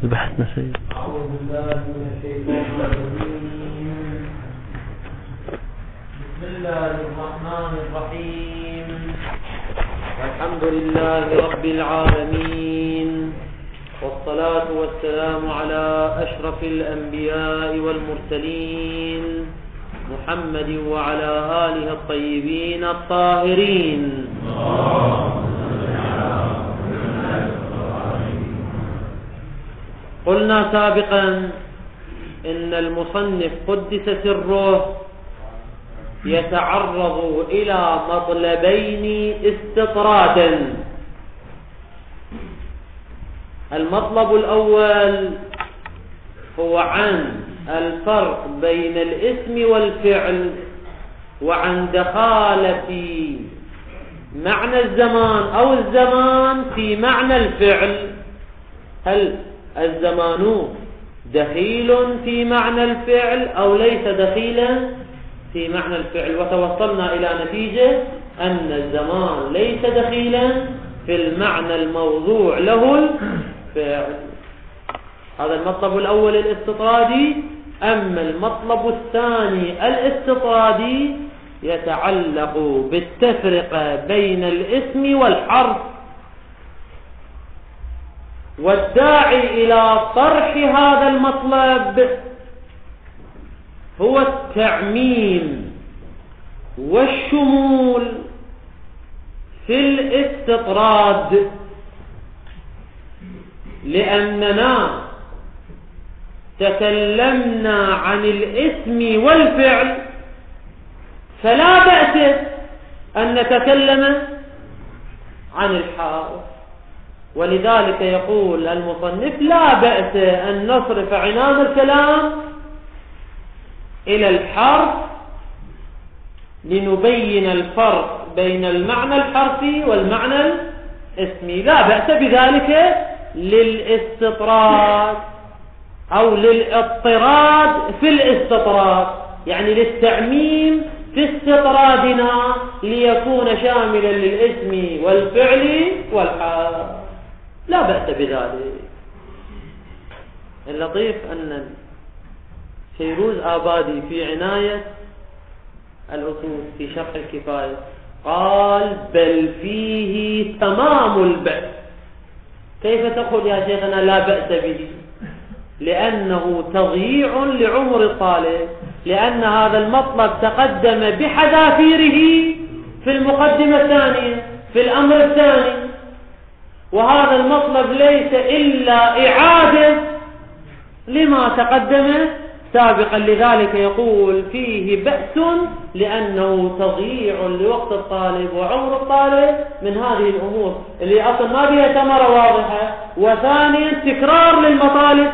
البحث نسيب. أعوذ بالله من الشيطان الرجيم. بسم الله الرحمن الرحيم. الحمد لله رب العالمين، والصلاة والسلام على أشرف الأنبياء والمرسلين محمد وعلى آله الطيبين الطاهرين. قلنا سابقا إن المصنف قدس سره يتعرض إلى مطلبين استطرادا. المطلب الأول هو عن الفرق بين الاسم والفعل، وعن دخالة معنى الزمان أو الزمان في معنى الفعل. هل الزمان دخيل في معنى الفعل أو ليس دخيلا في معنى الفعل؟ وتوصلنا إلى نتيجة أن الزمان ليس دخيلا في المعنى الموضوع له الفعل. هذا المطلب الأول الاستطرادي. أما المطلب الثاني الاستطرادي يتعلق بالتفرقة بين الاسم والحرف، والداعي إلى طرح هذا المطلب هو التعميم والشمول في الاستطراد، لأننا تكلمنا عن الاسم والفعل، فلا بأس أن نتكلم عن الحرف. ولذلك يقول المصنف لا بأس أن نصرف عنان الكلام إلى الحرف لنبين الفرق بين المعنى الحرفي والمعنى الاسمي. لا بأس بذلك للاستطراد أو للاضطراد في الاستطراد، يعني للتعميم في استطرادنا ليكون شاملا للاسم والفعل والحرف، لا بأس بذلك. اللطيف أن فيروز آبادي في عناية الأصول في شرح الكفاية قال بل فيه تمام البأس. كيف تقول يا شيخنا لا بأس به؟ لأنه تضييع لعمر الطالب، لأن هذا المطلب تقدم بحذافيره في المقدمة الثانية في الأمر الثاني، وهذا المطلب ليس إلا إعادة لما تقدم سابقا. لذلك يقول فيه بأس لأنه تضييع لوقت الطالب وعمر الطالب من هذه الأمور اللي أصلا ما فيها ثمرة واضحة، وثانيا تكرار للمطالب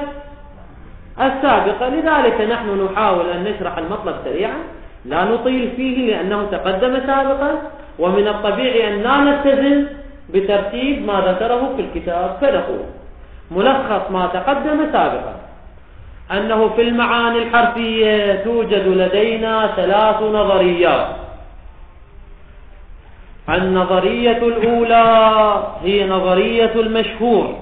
السابقة. لذلك نحن نحاول أن نشرح المطلب سريعا، لا نطيل فيه لأنه تقدم سابقا، ومن الطبيعي أن لا نلتزم بترتيب ما ذكره في الكتاب. فنقول ملخص ما تقدم سابقا أنه في المعاني الحرفية توجد لدينا 3 نظريات. النظرية الأولى هي نظرية المشهور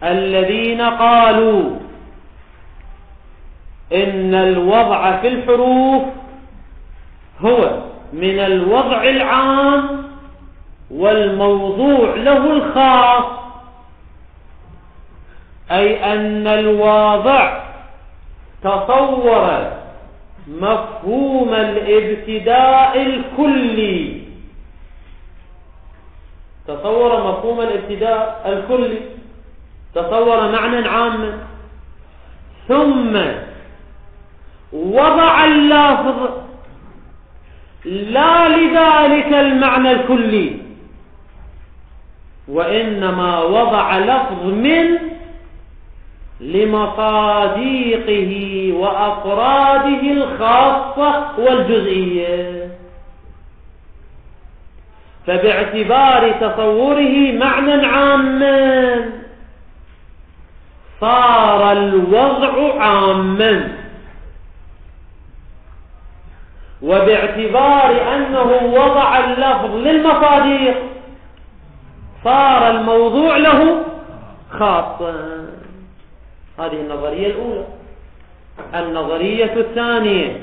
الذين قالوا إن الوضع في الحروف هو من الوضع العام والموضوع له الخاص، أي أن الواضع تصور مفهوم الابتداء الكلي، تصور مفهوم الابتداء الكلي، تصور معنى عاما، ثم وضع اللفظ لا لذلك المعنى الكلي، وإنما وضع لفظ من لمصاديقه وأفراده الخاصة والجزئية، فباعتبار تصوره معنى عاما صار الوضع عاما، وباعتبار أنه وضع اللفظ للمصاديق صار الموضوع له خاصا. هذه النظرية الأولى. النظرية الثانية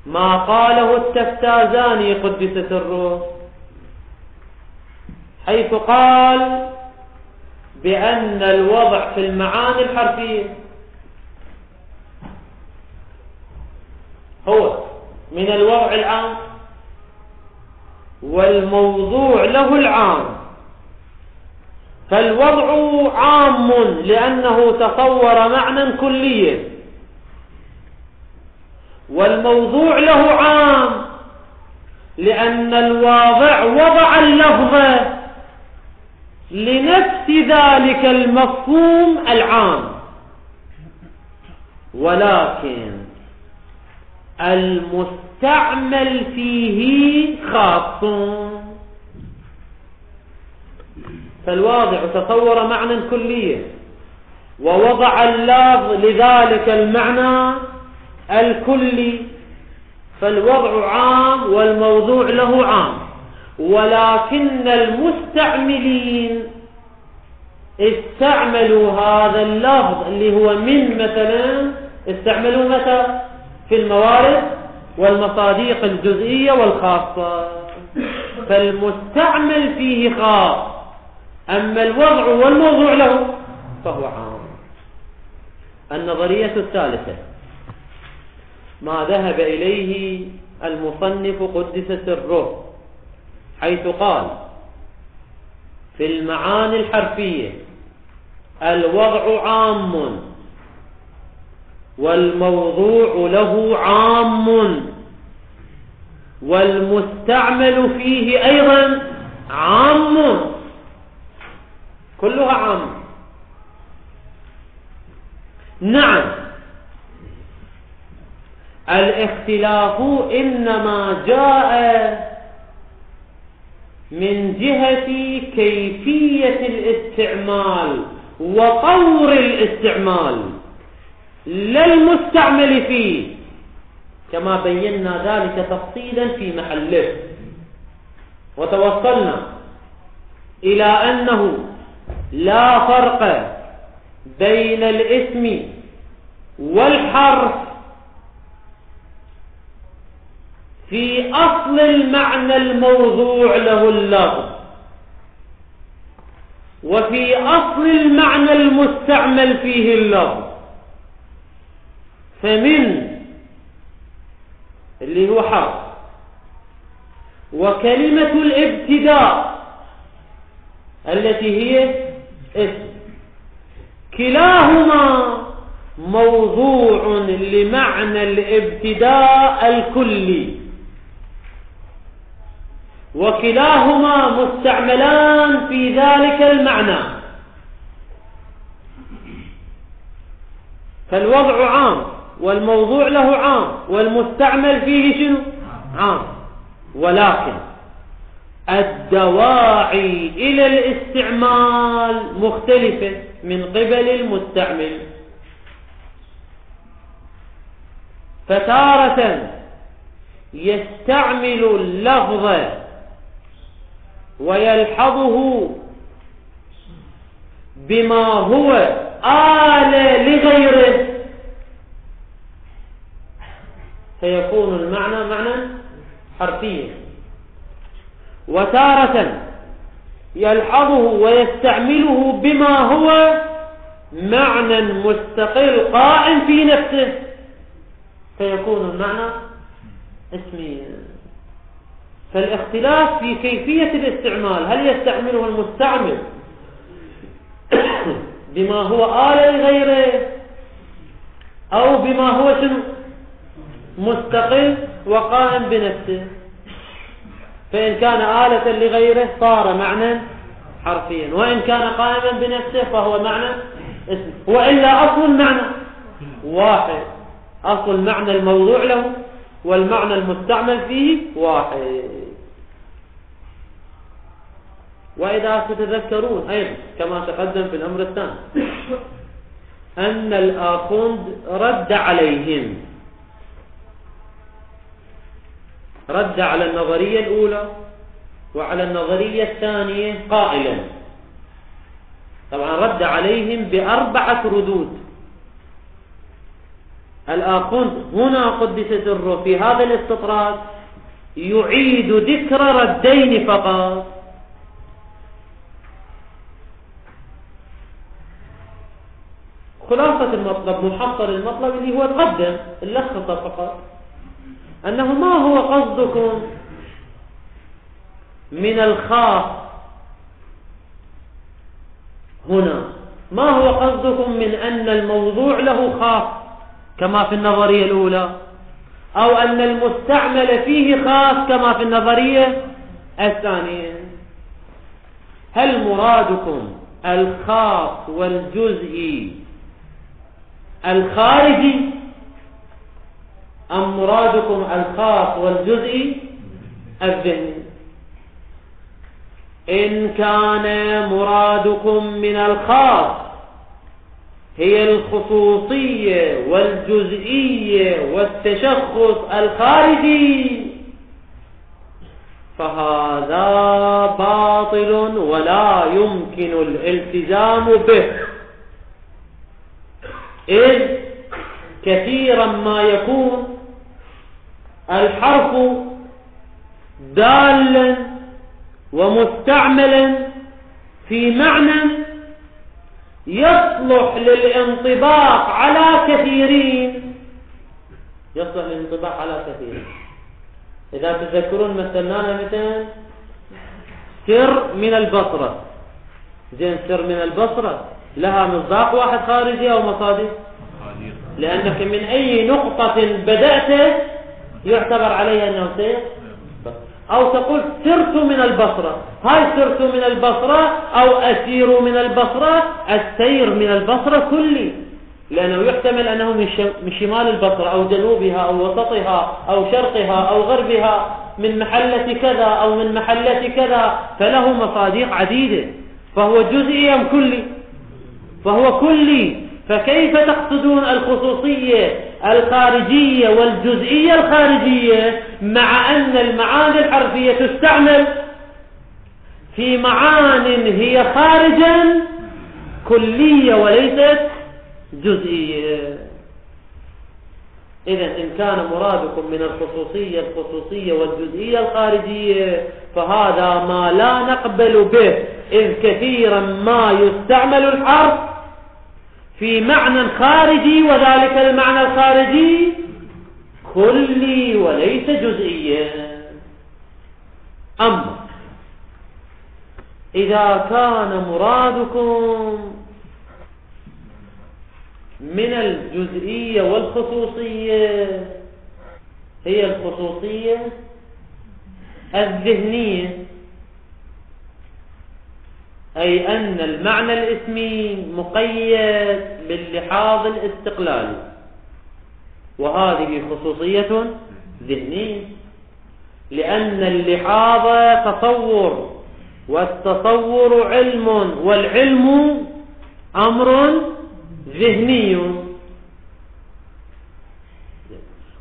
ما قاله التفتازاني قدس سره، حيث قال بأن الوضع في المعاني الحرفية هو من الوضع العام، والموضوع له العام. فالوضع عام لأنه تصور معنى كليا، والموضوع له عام لأن الواضع وضع اللفظ لنفس ذلك المفهوم العام، ولكن المستعمل فيه خاص. فالواضع تصور معنى كليا ووضع اللفظ لذلك المعنى الكلي، فالوضع عام والموضوع له عام، ولكن المستعملين استعملوا هذا اللفظ اللي هو من مثلا استعملوا متى في الموارد والمصاديق الجزئية والخاصة، فالمستعمل فيه خاص، أما الوضع والموضوع له فهو عام. النظرية الثالثة ما ذهب إليه المصنف قدس سره، حيث قال في المعاني الحرفية الوضع عام والموضوع له عام والمستعمل فيه أيضا عام، كلها عام. نعم، الاختلاف إنما جاء من جهة كيفية الاستعمال وطور الاستعمال لا المستعمل فيه، كما بينا ذلك تفصيلا في محله، وتوصلنا إلى أنه لا فرق بين الاسم والحرف في أصل المعنى الموضوع له اللفظ، وفي أصل المعنى المستعمل فيه اللفظ. فمن اللي هو حرف وكلمة الابتداء التي هي اسم، كلاهما موضوع لمعنى الابتداء الكلي، وكلاهما مستعملان في ذلك المعنى. فالوضع عام والموضوع له عام والمستعمل فيه شنو؟ عام، ولكن الدواعي إلى الاستعمال مختلفة من قبل المستعمل. فتارة يستعمل اللفظ ويلحظه بما هو آلة لغيره، فيكون المعنى معنى حرفيا. وتارة يلحظه ويستعمله بما هو معنى مستقل قائم في نفسه، فيكون المعنى اسميا. فالاختلاف في كيفية الاستعمال، هل يستعمله المستعمل بما هو آلة لغيره أو بما هو شنو مستقل وقائم بنفسه. فإن كان آلة لغيره صار معنى حرفيا، وإن كان قائما بنفسه فهو معنى اسم، وإلا أصل المعنى واحد، أصل المعنى الموضوع له والمعنى المستعمل فيه واحد. وإذا تتذكرون أيضا كما تقدم في الأمر الثاني أن الآخوند رد عليهم، رد على النظرية الأولى وعلى النظرية الثانية قائلا طبعا رد عليهم ب4 ردود. الآخوند هنا قدس سره في هذا الاستطراد يعيد ذكر ردين فقط. خلاصة المطلب، محصل المطلب اللي هو تقدم اللخصة فقط، أنه ما هو قصدكم من الخاص هنا؟ ما هو قصدكم من أن الموضوع له خاص كما في النظرية الأولى، أو أن المستعمل فيه خاص كما في النظرية الثانية؟ هل مرادكم الخاص والجزئي الخارجي، أم مرادكم الخاص والجزئي الذهني؟ إن كان مرادكم من الخاص هي الخصوصية والجزئية والتشخص الخارجي فهذا باطل ولا يمكن الالتزام به، إذ كثيرا ما يكون الحرف دالا ومستعملا في معنى يصلح للانطباق على كثيرين، يصلح للانطباق على كثيرين. إذا تذكرون مثلنا مثلا سر من البصرة، زين سر من البصرة لها مصداق واحد خارجي أو مصادق؟ لأنك من أي نقطة بدأت يعتبر عليها أنه سير، أو تقول سرت من البصرة، هاي سرت من البصرة أو أسير من البصرة، السير من البصرة كلي، لأنه يحتمل أنه من شمال البصرة أو جنوبها أو وسطها أو شرقها أو غربها، من محلة كذا أو من محلة كذا، فله مصادق عديدة، فهو جزئي أم كلي؟ فهو كلي. فكيف تقصدون الخصوصية الخارجية والجزئية الخارجية مع أن المعاني الحرفية تستعمل في معان هي خارجا كلية وليست جزئية؟ إذن إن كان مرادكم من الخصوصية والجزئية الخارجية فهذا ما لا نقبل به، إذ كثيرا ما يستعمل الحرف في معنى خارجي وذلك المعنى الخارجي كلي وليس جزئيا. أما إذا كان مرادكم من الجزئية والخصوصية هي الخصوصية الذهنية، أي أن المعنى الاسمي مقيد باللحاظ الاستقلالي، وهذه خصوصية ذهنية، لأن اللحاظ تصور، والتصور علم، والعلم أمر ذهني،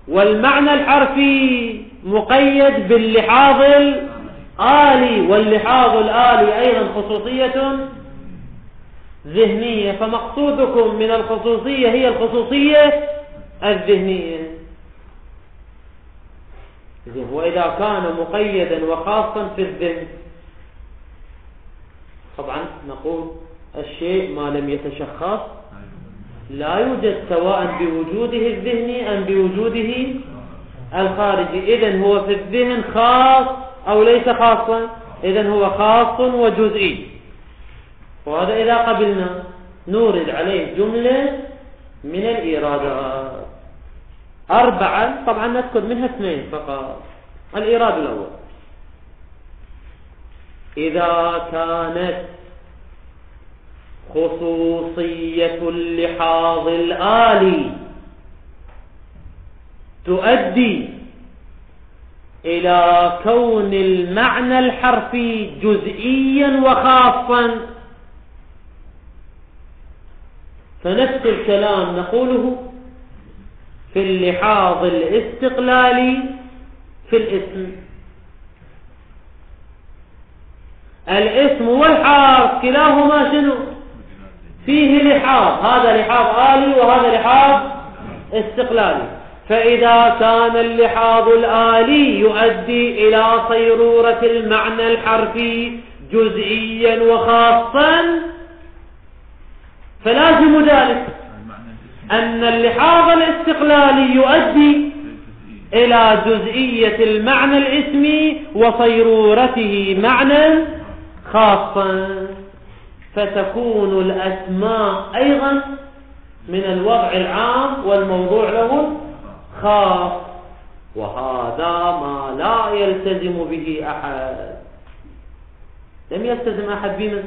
والمعنى الحرفي مقيد باللحاظ الآلي، واللحاظ الآلي أيضا خصوصية ذهنية. فمقصودكم من الخصوصية هي الخصوصية الذهنية. وإذا كان مقيدا وخاصا في الذهن، طبعا نقول الشيء ما لم يتشخص لا يوجد سواء بوجوده الذهني أم بوجوده الخارجي. إذن هو في الذهن خاص أو ليس خاصا؟ إذن هو خاص وجزئي. وهذا إذا قبلنا نورد عليه جملة من الإيرادات 4، طبعا نذكر منها 2 فقط. الإيراد الأول: إذا كانت خصوصية اللحاظ الآلي تؤدي إلى كون المعنى الحرفي جزئيا وخاصا، فنفس الكلام نقوله في اللحاظ الاستقلالي في الاسم. الاسم والحرف كلاهما شنو؟ فيه لحاظ، هذا لحاظ آلي وهذا لحاظ استقلالي. فإذا كان اللحاظ الآلي يؤدي إلى صيرورة المعنى الحرفي جزئيا وخاصا، فلازم ذلك أن اللحاظ الاستقلالي يؤدي إلى جزئية المعنى الاسمي وصيرورته معنى خاصا، فتكون الأسماء أيضا من الوضع العام والموضوع له خاص، وهذا ما لا يلتزم به أحد. لم يلتزم أحد بمن؟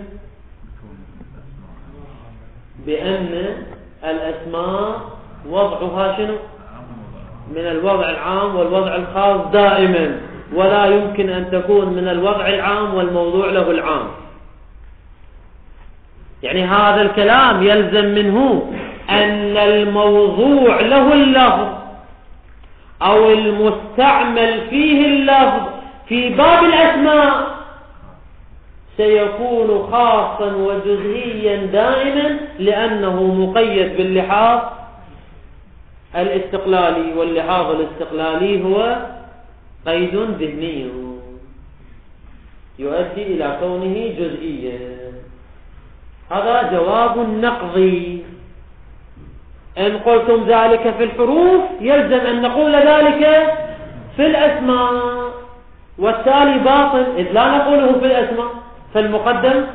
بأن الأسماء وضعها شنو؟ من الوضع العام والوضع الخاص دائما، ولا يمكن أن تكون من الوضع العام والموضوع له العام. يعني هذا الكلام يلزم منه أن الموضوع له اللفظ أو المستعمل فيه اللفظ في باب الأسماء سيكون خاصا وجزئيا دائما، لأنه مقيد باللحاظ الاستقلالي، واللحاظ الاستقلالي هو قيد ذهني يؤدي إلى كونه جزئيا. هذا جواب نقضي. إن قلتم ذلك في الحروف يلزم أن نقول ذلك في الأسماء، والتالي باطل إذ لا نقوله في الأسماء، فالمقدم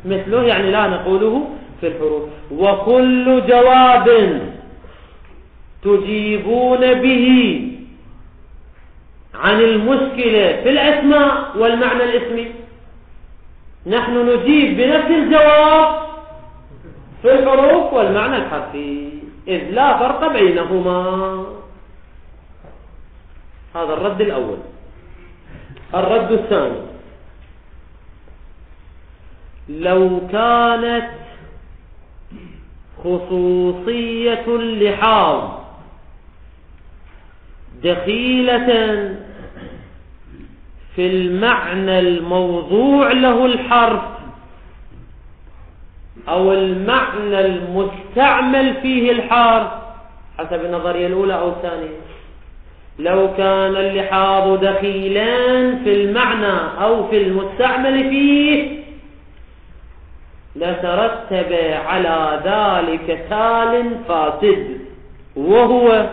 مثله يعني لا نقوله في الحروف. وكل جواب تجيبون به عن المشكلة في الأسماء والمعنى الاسمي نحن نجيب بنفس الجواب في الحروف والمعنى الحرفي، إذ لا فرق بينهما. هذا الرد الأول. الرد الثاني: لو كانت خصوصية اللحاظ دخيلة في المعنى الموضوع له الحرف أو المعنى المستعمل فيه الحرف حسب النظرية الأولى أو الثانية، لو كان اللحاظ دخيلا في المعنى أو في المستعمل فيه لترتب على ذلك تال فاسد، وهو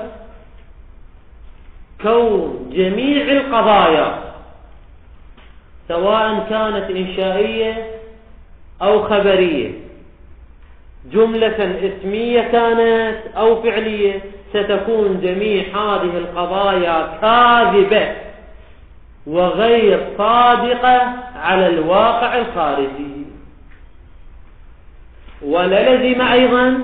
كون جميع القضايا سواء كانت إنشائية أو خبرية، جملة اسمية كانت أو فعلية، ستكون جميع هذه القضايا كاذبة وغير صادقة على الواقع الخارجي. وللزم أيضا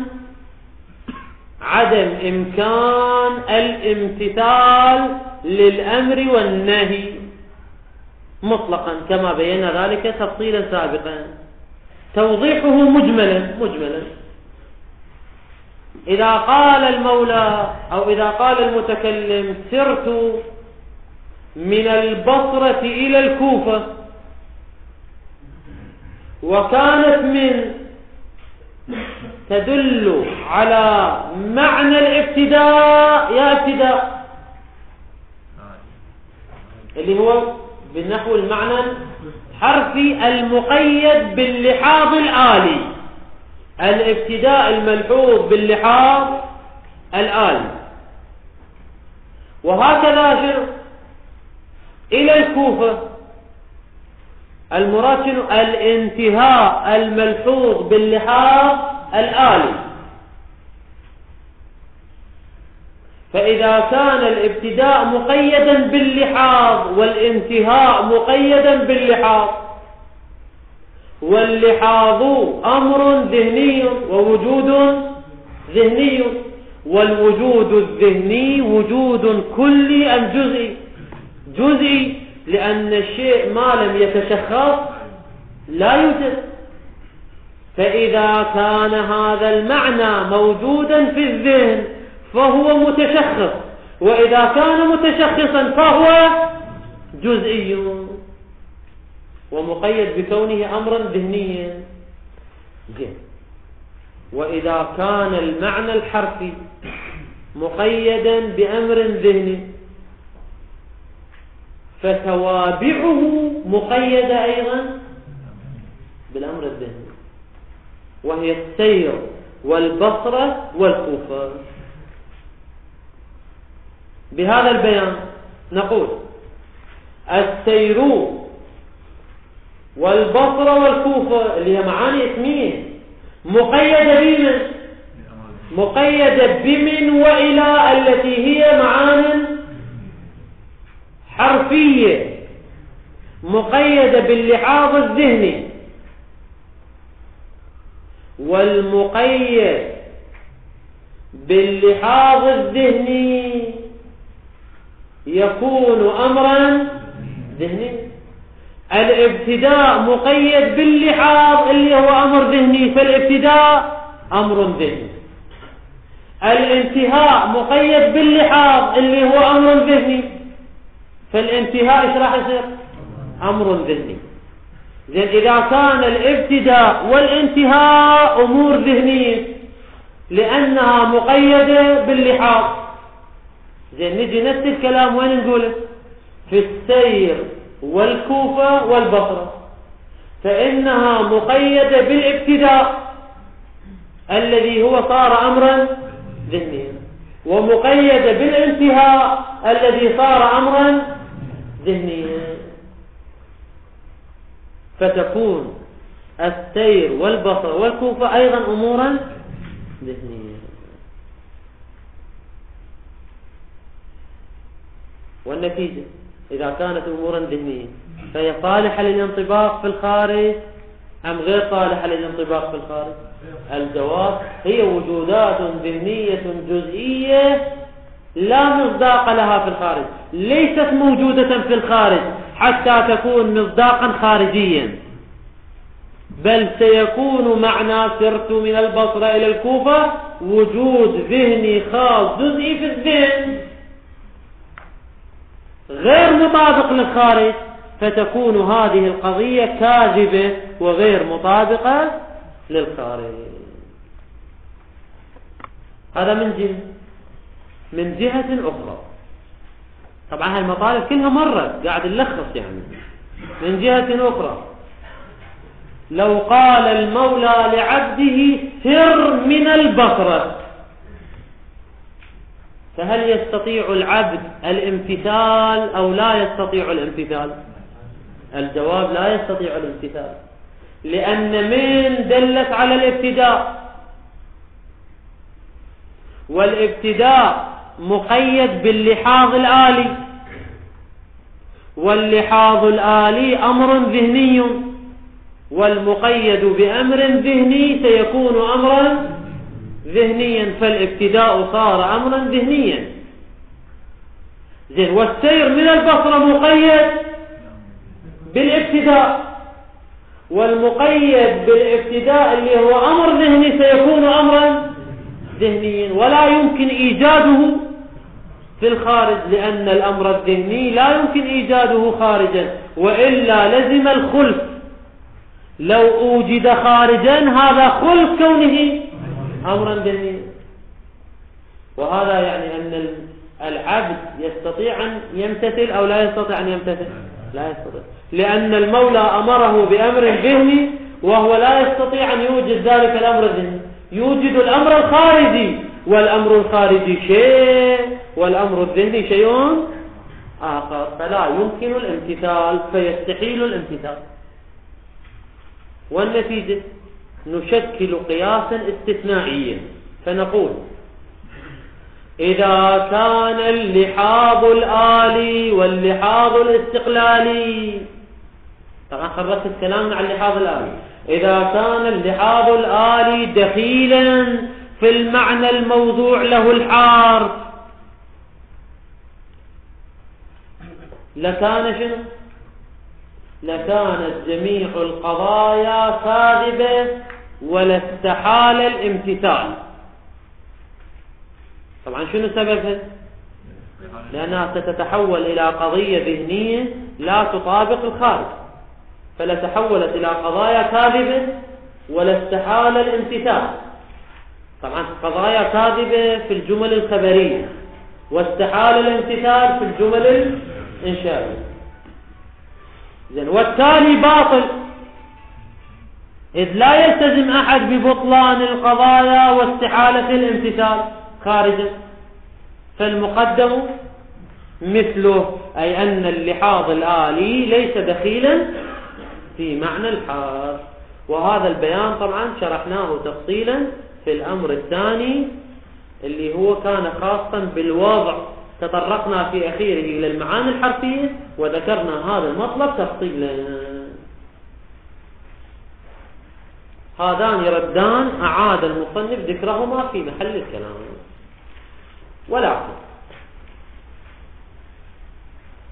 عدم إمكان الامتثال للأمر والنهي مطلقا، كما بينا ذلك تفصيلا سابقا. توضيحه مجملا إذا قال المولى أو إذا قال المتكلم سرت من البصرة إلى الكوفة، وكانت من تدل على معنى الابتداء، يا ابتداء اللي هو بالنحو المعنى الحرفي المقيد باللحاظ الآلي، الابتداء الملحوظ باللحاظ الآلي. وهكذا جر إلى الكوفة، المراد شنو؟ الانتهاء الملحوظ باللحاظ الآلي. فإذا كان الابتداء مقيدا باللحاظ والانتهاء مقيدا باللحاظ، واللحاظ أمر ذهني ووجود ذهني، والوجود الذهني وجود كلي أم جزئي؟ جزئي، لأن الشيء ما لم يتشخص لا يوجد. فإذا كان هذا المعنى موجودا في الذهن فهو متشخص، وإذا كان متشخصا فهو جزئي ومقيد بكونه أمرا ذهنيا. وإذا كان المعنى الحرفي مقيدا بأمر ذهني فتوابعه مقيدة أيضا بالأمر الذهني، وهي السير والبصرة والكوفة. بهذا البيان نقول السير والبصرة والكوفة اللي هي معاني اسمية مقيدة بمن؟ مقيدة بمن وإلى التي هي معاني حرفية مقيدة باللحاظ الذهني، والمقيد باللحاظ الذهني يكون أمرا ذهني. الابتداء مقيد باللحاظ اللي هو أمر ذهني، فالابتداء أمر ذهني. الانتهاء مقيد باللحاظ اللي هو أمر ذهني، فالانتهاء ايش راح يصير؟ أمر ذهني. زين، إذا كان الابتداء والانتهاء أمور ذهنية لأنها مقيدة باللحاظ، زين نجي نفس الكلام وين نقوله؟ في السير والكوفة والبصرة، فإنها مقيدة بالابتداء الذي هو صار أمرا ذهنيا، ومقيدة بالانتهاء الذي صار أمرا ذهنيا، فتكون السير والبصر والكوفة أيضا أمورا ذهنية. والنتيجة إذا كانت أمورا ذهنية فهي صالحة للانطباق في الخارج أم غير صالحة للانطباق في الخارج؟ الجواب هي وجودات ذهنية جزئية لا مصداق لها في الخارج، ليست موجودة في الخارج حتى تكون مصداقا خارجيا، بل سيكون معنى سرت من البصرة إلى الكوفة وجود ذهني خاص جزئي في الذهن غير مطابق للخارج، فتكون هذه القضية كاذبة وغير مطابقة للخارج. هذا من جهة أخرى. طبعا هالمطالب كلها مرة قاعد نلخص يعني. من جهة أخرى، لو قال المولى لعبده سر من البصرة، فهل يستطيع العبد الامتثال أو لا يستطيع الامتثال؟ الجواب لا يستطيع الامتثال، لأن من دلت على الابتداء، والابتداء مقيد باللحاظ الآلي، واللحاظ الآلي أمر ذهني، والمقيد بأمر ذهني سيكون أمرا ذهنيا، فالابتداء صار أمرا ذهنيا. زين، والسير من البصرة مقيد بالابتداء، والمقيد بالابتداء اللي هو أمر ذهني سيكون أمرا ذهنيا، ولا يمكن إيجاده في الخارج، لأن الأمر الذهني لا يمكن إيجاده خارجا، وإلا لزم الخلف. لو أوجد خارجا هذا خلف كونه أمرا ذهنيا. وهذا يعني أن العبد يستطيع أن يمتثل أو لا يستطيع أن يمتثل؟ لا يستطيع، لأن المولى أمره بأمر ذهني وهو لا يستطيع أن يوجد ذلك الأمر الذهني، يوجد الأمر الخارجي، والأمر الخارجي شيء والأمر الذهني شيء آخر، فلا يمكن الامتثال، فيستحيل الامتثال. والنتيجة نشكل قياسا استثنائيا فنقول إذا كان اللحاظ الآلي واللحاظ الاستقلالي، طبعا خرجت الكلام عن اللحاظ الآلي، إذا كان اللحاظ الآلي دخيلا في المعنى الموضوع له الحرف لكان شنو؟ لكانت جميع القضايا كاذبة ولا استحال الامتثال. طبعا شنو سببها؟ لأنها ستتحول إلى قضية ذهنية لا تطابق الخارج، فلا تحولت إلى قضايا كاذبة ولا استحال الامتثال. طبعا قضايا كاذبة في الجمل الخبرية، واستحال الامتثال في الجمل الإنشائية. والتالي باطل، إذ لا يلتزم أحد ببطلان القضايا واستحالة الامتثال خارجا، فالمقدم مثله، أي أن اللحاظ الآلي ليس دخيلا في معنى الحاص. وهذا البيان طبعا شرحناه تفصيلا في الأمر الثاني اللي هو كان خاصا بالوضع، تطرقنا في أخيره إلى المعاني الحرفية وذكرنا هذا المطلب تفصيلا. هذان ردان أعاد المصنف ذكرهما في محل الكلام. ولكن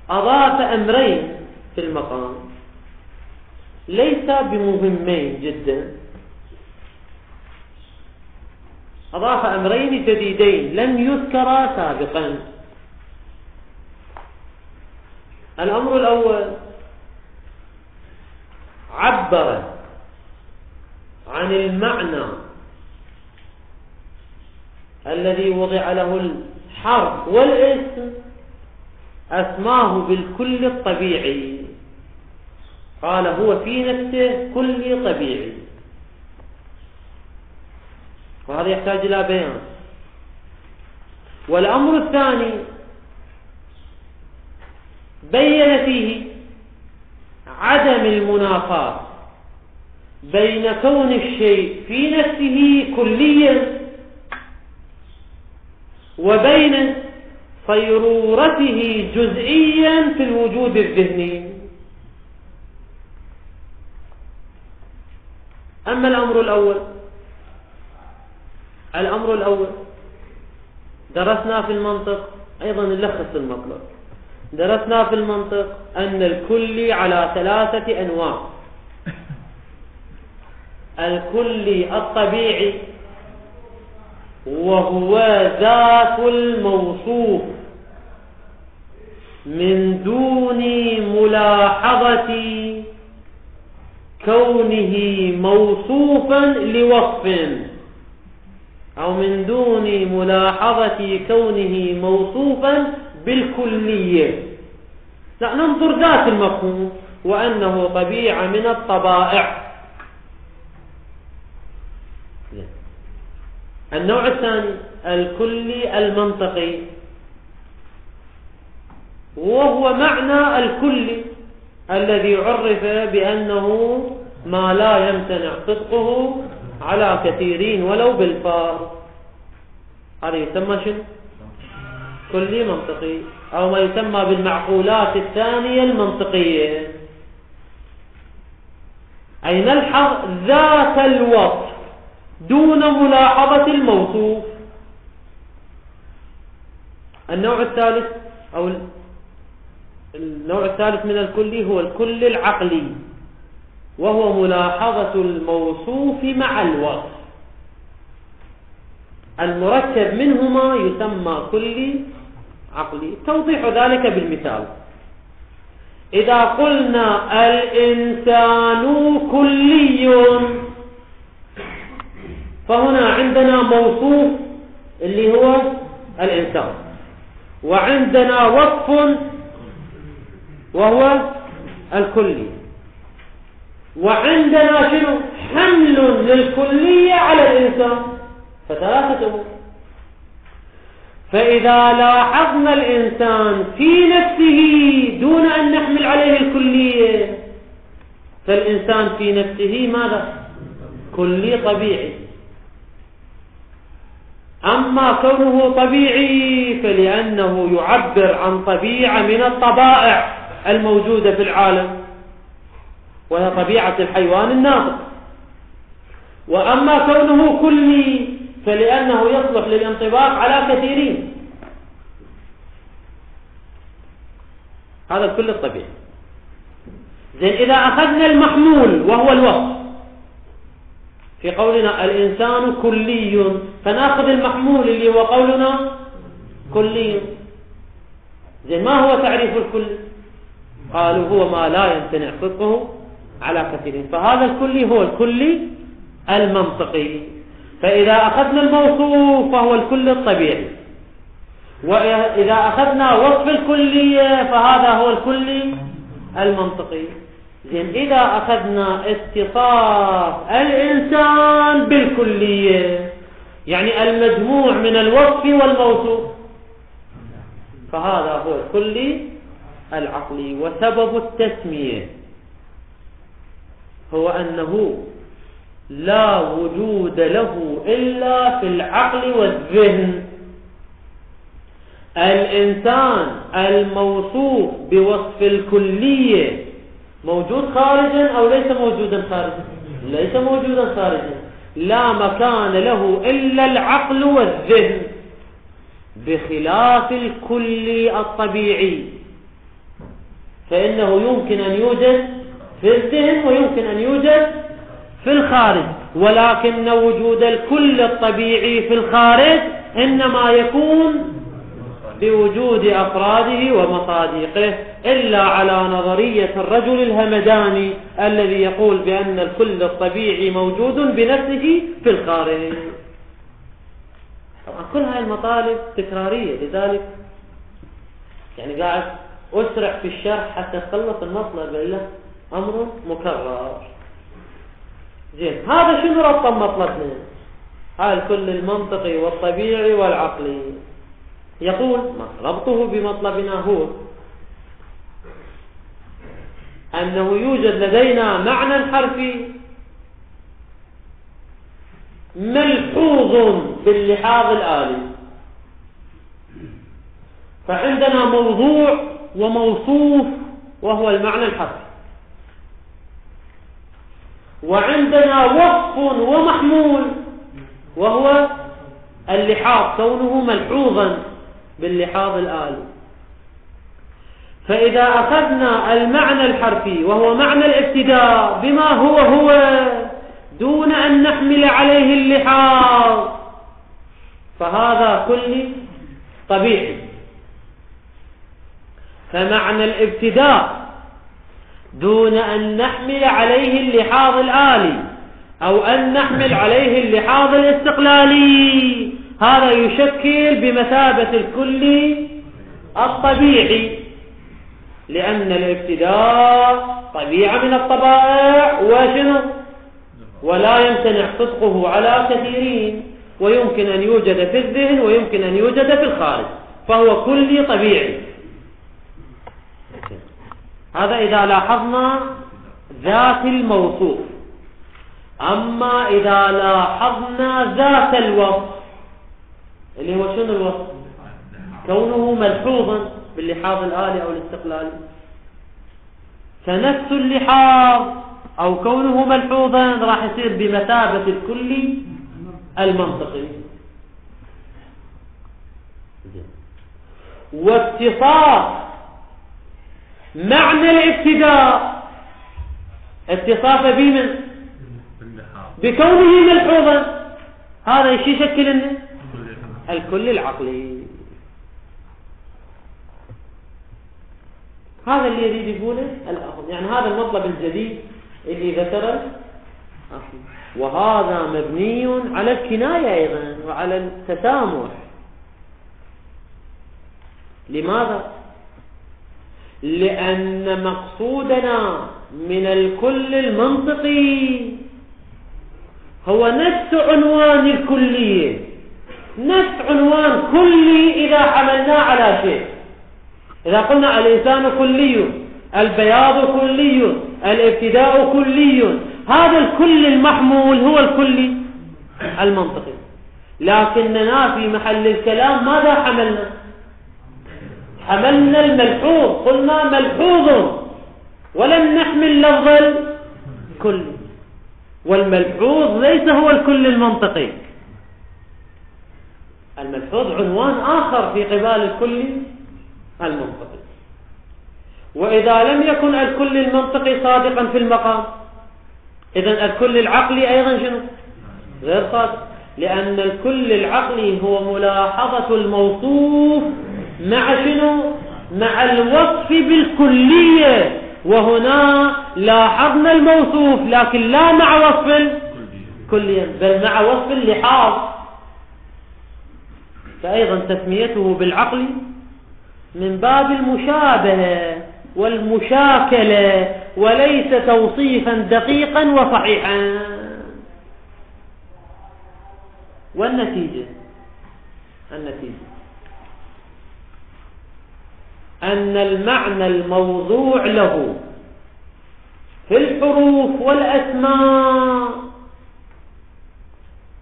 أضاف أمرين في المقام ليس بمهمين جدا، أضاف أمرين جديدين لم يذكرا سابقا. الأمر الأول عبر عن المعنى الذي وضع له الحرف والاسم، أسماه بالكل الطبيعي، قال هو في نفسه كل طبيعي، وهذا يحتاج إلى بيان. والأمر الثاني بين فيه عدم المنافاة بين كون الشيء في نفسه كليا وبين صيرورته جزئيا في الوجود الذهني. أما الأمر الأول درسنا في المنطق، أيضا نلخص المطلب، درسنا في المنطق أن الكلي على 3 أنواع: الكلي الطبيعي وهو ذات الموصوف من دون ملاحظة كونه موصوفا لوصف، أو من دون ملاحظة كونه موصوفا بالكلية. لا، ننظر ذات المفهوم وأنه طبيعة من الطبائع. النوع الثاني الكلي المنطقي، وهو معنى الكلي الذي عرف بأنه ما لا يمتنع صدقه على كثيرين ولو بالفار. هذا يسمى شنو؟ كلي منطقي، أو ما يسمى بالمعقولات الثانية المنطقية، أي نلحظ ذات الوصف دون ملاحظة الموصوف. النوع الثالث من الكلي هو الكل العقلي، وهو ملاحظة الموصوف مع الوصف، المركب منهما يسمى كلي عقلي. توضيح ذلك بالمثال: إذا قلنا الإنسان كلي، فهنا عندنا موصوف اللي هو الإنسان، وعندنا وصف وهو الكلي، وعندنا شنو؟ حمل للكلية على الإنسان، ف3 أمور. فإذا لاحظنا الإنسان في نفسه دون أن نحمل عليه الكلية، فالإنسان في نفسه ماذا؟ كلي طبيعي. أما كونه طبيعي فلأنه يعبر عن طبيعة من الطبائع الموجودة في العالم، وهي طبيعة الحيوان الناطق. وأما كونه كلي فلأنه يصلح للانطباق على كثيرين. هذا الكل الطبيعي. إذا أخذنا المحمول وهو الوصف في قولنا الإنسان كلي، فنأخذ المحمول اللي هو قولنا كلي. ما هو تعريف الكل؟ قالوا هو ما لا يمتنع صدقه على كثيرين. فهذا الكلي هو الكلي المنطقي. فإذا أخذنا الموصوف فهو الكل الطبيعي، وإذا أخذنا وصف الكلية فهذا هو الكل المنطقي. زين، إذا أخذنا اتصاف الإنسان بالكلية يعني المجموع من الوصف والموصوف فهذا هو الكل العقلي. وسبب التسمية هو أنه لا وجود له إلا في العقل والذهن. الإنسان الموصوف بوصف الكلية موجود خارجا أو ليس موجودا خارجا؟ ليس موجودا خارجا، لا مكان له إلا العقل والذهن، بخلاف الكل الطبيعي فإنه يمكن أن يوجد في الذهن ويمكن أن يوجد في الخارج، ولكن وجود الكل الطبيعي في الخارج إنما يكون بوجود أفراده ومصادقه، إلا على نظرية الرجل الهمداني الذي يقول بأن الكل الطبيعي موجود بنفسه في الخارج. طبعا كل هذه المطالب تكرارية، لذلك يعني قاعد أسرع في الشرح حتى تخلص المطلب، إلا أمر مكرر. زين، هذا شنو ربط مطلبنا؟ هذا الكل المنطقي والطبيعي والعقلي. يقول ربطه بمطلبنا هو أنه يوجد لدينا معنى حرفي ملحوظ باللحاظ الآلي، فعندنا موضوع وموصوف وهو المعنى الحرفي، وعندنا وصف ومحمول وهو اللحاظ كونه ملحوظا باللحاظ الآلي. فإذا أخذنا المعنى الحرفي وهو معنى الابتداء بما هو دون أن نحمل عليه اللحاظ فهذا كل طبيعي. فمعنى الابتداء دون أن نحمل عليه اللحاظ الآلي أو أن نحمل عليه اللحاظ الاستقلالي هذا يشكل بمثابة الكل الطبيعي، لأن الابتداء طبيعة من الطبائع وشنو ولا يمتنع صدقه على كثيرين، ويمكن أن يوجد في الذهن ويمكن أن يوجد في الخارج، فهو كلي طبيعي. هذا إذا لاحظنا ذات الموصوف. أما إذا لاحظنا ذات الوصف اللي هو شنو الوصف؟ كونه ملحوظا باللحاظ الآلي أو الاستقلالي، فنفس اللحاظ أو كونه ملحوظا راح يصير بمثابة الكل المنطقي. واتصاف معنى الابتداء اتصاف بمن؟ بكونه ملحوظا، هذا الشيء يشكل الكل العقلي. هذا اللي يريد يقوله الأخذ، يعني هذا المطلب الجديد اللي ذكره، وهذا مبني على الكناية أيضا وعلى التسامح. لماذا؟ لأن مقصودنا من الكل المنطقي هو نفس عنوان الكلية، نفس عنوان كلي إذا حملناه على شيء. إذا قلنا الإنسان كلي، البياض كلي، الابتداء كلي، هذا الكل المحمول هو الكل المنطقي. لكننا في محل الكلام ماذا حملنا؟ حملنا الملحوظ، قلنا ملحوظ ولم نحمل لفظ الكل، والملحوظ ليس هو الكل المنطقي. الملحوظ عنوان آخر في قبال الكل المنطقي. وإذا لم يكن الكل المنطقي صادقا في المقام، إذن الكل العقلي أيضا شنو؟ غير صادق، لأن الكل العقلي هو ملاحظة الموصوف مع شنو؟ مع الوصف بالكلية، وهنا لاحظنا الموصوف لكن لا مع وصف كليا بل مع وصف اللحاظ. فأيضا تسميته بالعقل من باب المشابهة والمشاكلة وليس توصيفا دقيقا وصحيحا. والنتيجة أن المعنى الموضوع له في الحروف والأسماء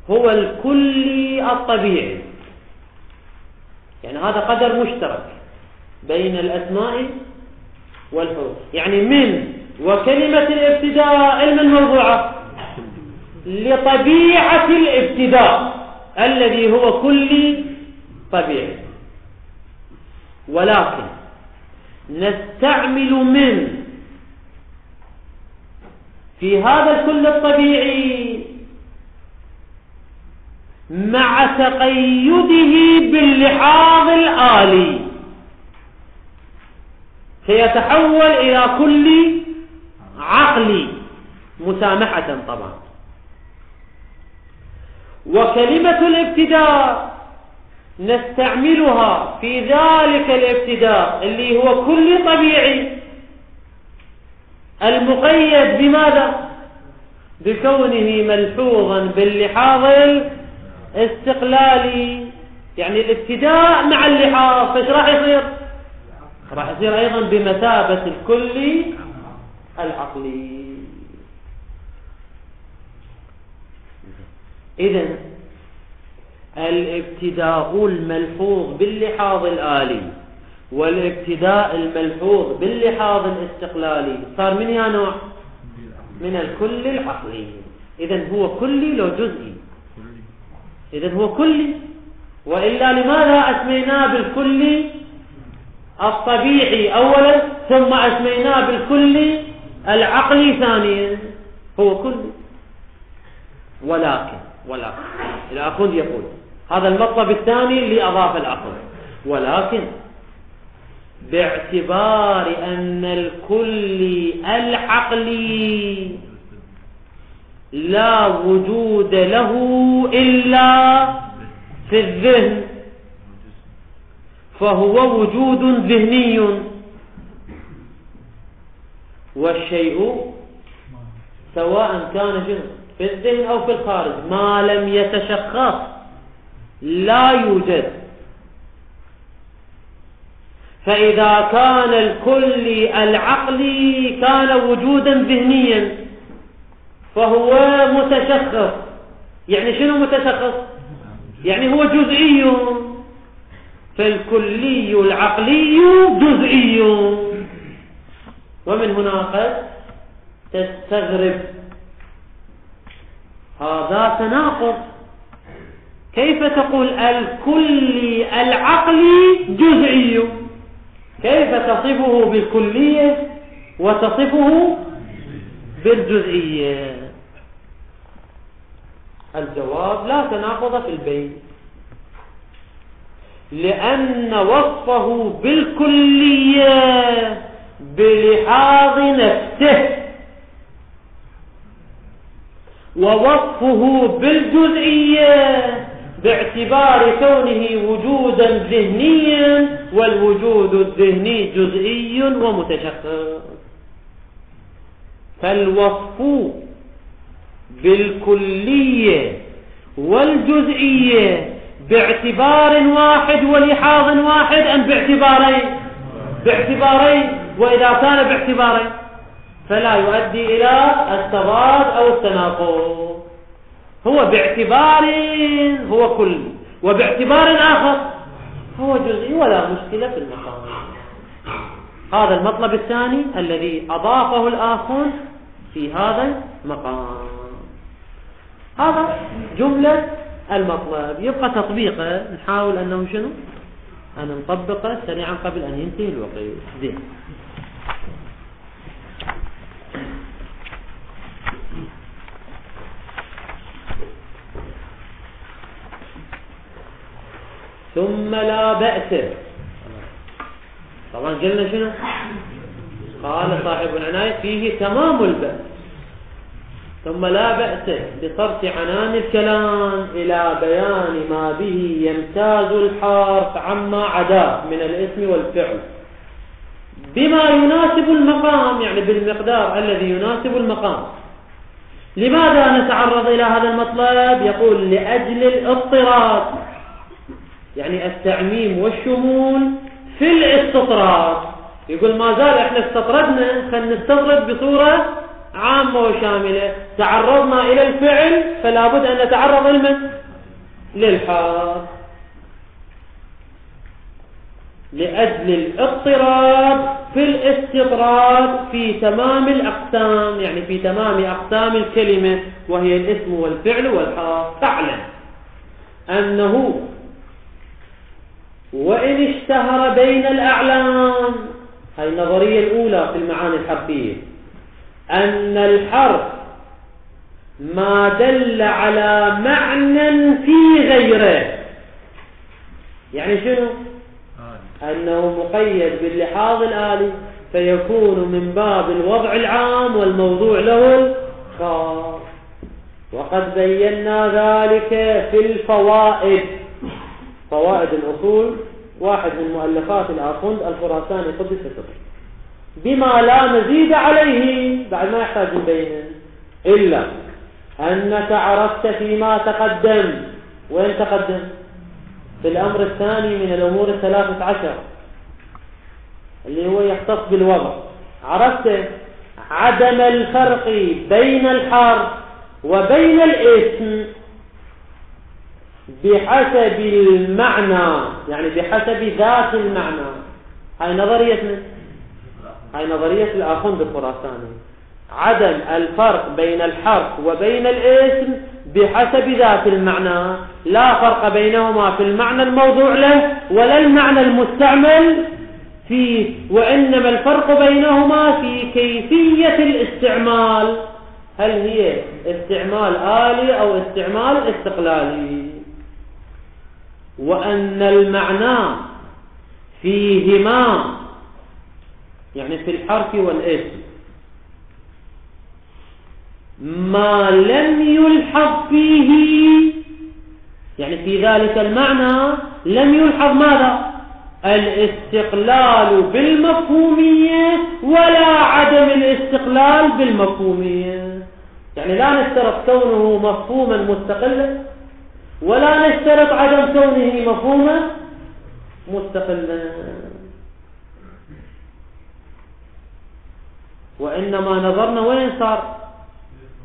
هو الكلي الطبيعي. يعني هذا قدر مشترك بين الأسماء والحروف. يعني من وكلمة الابتداء علم الموضوعات لطبيعة الابتداء الذي هو كلي طبيعي. ولكن نستعمل من في هذا الكل الطبيعي مع تقيده باللحاظ الآلي سيتحول إلى كل عقلي مسامحة طبعا. وكلمة الابتداء نستعملها في ذلك الابتداء اللي هو كل طبيعي المقيد بماذا؟ بكونه ملحوظا باللحاظ الاستقلالي. يعني الابتداء مع اللحاظ فايش راح يصير؟ راح يصير أيضا بمثابة الكل العقلي. إذن الابتداء الملحوظ باللحاظ الآلي والابتداء الملحوظ باللحاظ الاستقلالي صار من يا نوع؟ من الكل العقلي. إذن هو كلي لو جزئي؟ إذن هو كلي. وإلا لماذا أسميناه بالكل الطبيعي أولا ثم أسميناه بالكل العقلي ثانيا؟ هو كلي. ولكن الآخوند يقول هذا المطلب الثاني اللي أضاف الآخوند. ولكن باعتبار أن الكل العقلي لا وجود له إلا في الذهن فهو وجود ذهني. والشيء سواء كان في الذهن أو في الخارج ما لم يتشخص لا يوجد. فإذا كان الكل العقلي كان وجودا ذهنيا فهو متشخص. يعني شنو متشخص؟ يعني هو جزئي. فالكلي العقلي جزئي. ومن هنا قد تستغرب هذا تناقض. كيف تقول الكلي العقلي جزئي؟ كيف تصفه بالكلية وتصفه بالجزئية؟ الجواب لا تناقض في البيت، لأن وصفه بالكلية بلحاظ نفسه ووصفه بالجزئية باعتبار كونه وجودا ذهنيا، والوجود الذهني جزئي ومتشخص. فالوصف بالكلية والجزئية باعتبار واحد ولحاظ واحد أم باعتبارين؟ وإذا كان باعتبارين فلا يؤدي إلى التضاد أو التناقض. هو باعتبار هو كل، وباعتبار آخر هو جزئي، ولا مشكلة في المقام. هذا المطلب الثاني الذي أضافه الآخر في هذا المقام. هذا جملة المطلب. يبقى تطبيقه، نحاول أنه شنو؟ أن نطبقه سريعا قبل أن ينتهي الوقت. زين. ثم لا بأس. طبعا قلنا شنو؟ قال صاحب العناية فيه تمام البأس. ثم لا بأس بصرف عنان الكلام إلى بيان ما به يمتاز الحرف عما عداه من الاسم والفعل بما يناسب المقام، يعني بالمقدار الذي يناسب المقام. لماذا نتعرض إلى هذا المطلب؟ يقول لأجل الاضطراد، يعني التعميم والشمول في الاستطراد. يقول ما زال احنا استطردنا، خلينا نستطرد بصورة عامة وشاملة. تعرضنا إلى الفعل فلا بد أن نتعرض للحرف لأجل الاضطراد في الاستطراد في تمام الأقسام، يعني في تمام أقسام الكلمة وهي الاسم والفعل والحرف. تعلم أنه وإن اشتهر بين الأعلام، هاي النظرية الأولى في المعاني الحرفية، أن الحرف ما دل على معنى في غيره. يعني شنو؟ أنه مقيد باللحاظ الآلي فيكون من باب الوضع العام والموضوع له الخاص. وقد بينا ذلك في الفوائد، فوائد الأصول، واحد من مؤلفات الآخوند الخراساني قدس سره، بما لا مزيد عليه بعد ما يحتاج نبينه، إلا أنك عرفت فيما تقدم. وين تقدم؟ في الأمر الثاني من الأمور 13 اللي هو يختص بالوضع. عرفت عدم الفرق بين الحرف وبين الاسم بحسب المعنى، يعني بحسب ذات المعنى. هاي نظرية الآخوند الخراساني، عدم الفرق بين الحرف وبين الاسم بحسب ذات المعنى، لا فرق بينهما في المعنى الموضوع له ولا المعنى المستعمل فيه، وإنما الفرق بينهما في كيفية الاستعمال، هل هي استعمال آلي أو استعمال استقلالي. وأن المعنى فيهما، يعني في الحرف والاسم، ما لم يلحظ فيه، يعني في ذلك المعنى لم يلحظ ماذا؟ الاستقلال بالمفهومية ولا عدم الاستقلال بالمفهومية. يعني لا نشترط كونه مفهوما مستقلا ولا نشترط عدم كونه مفهوما مستقلا، وإنما نظرنا وين صار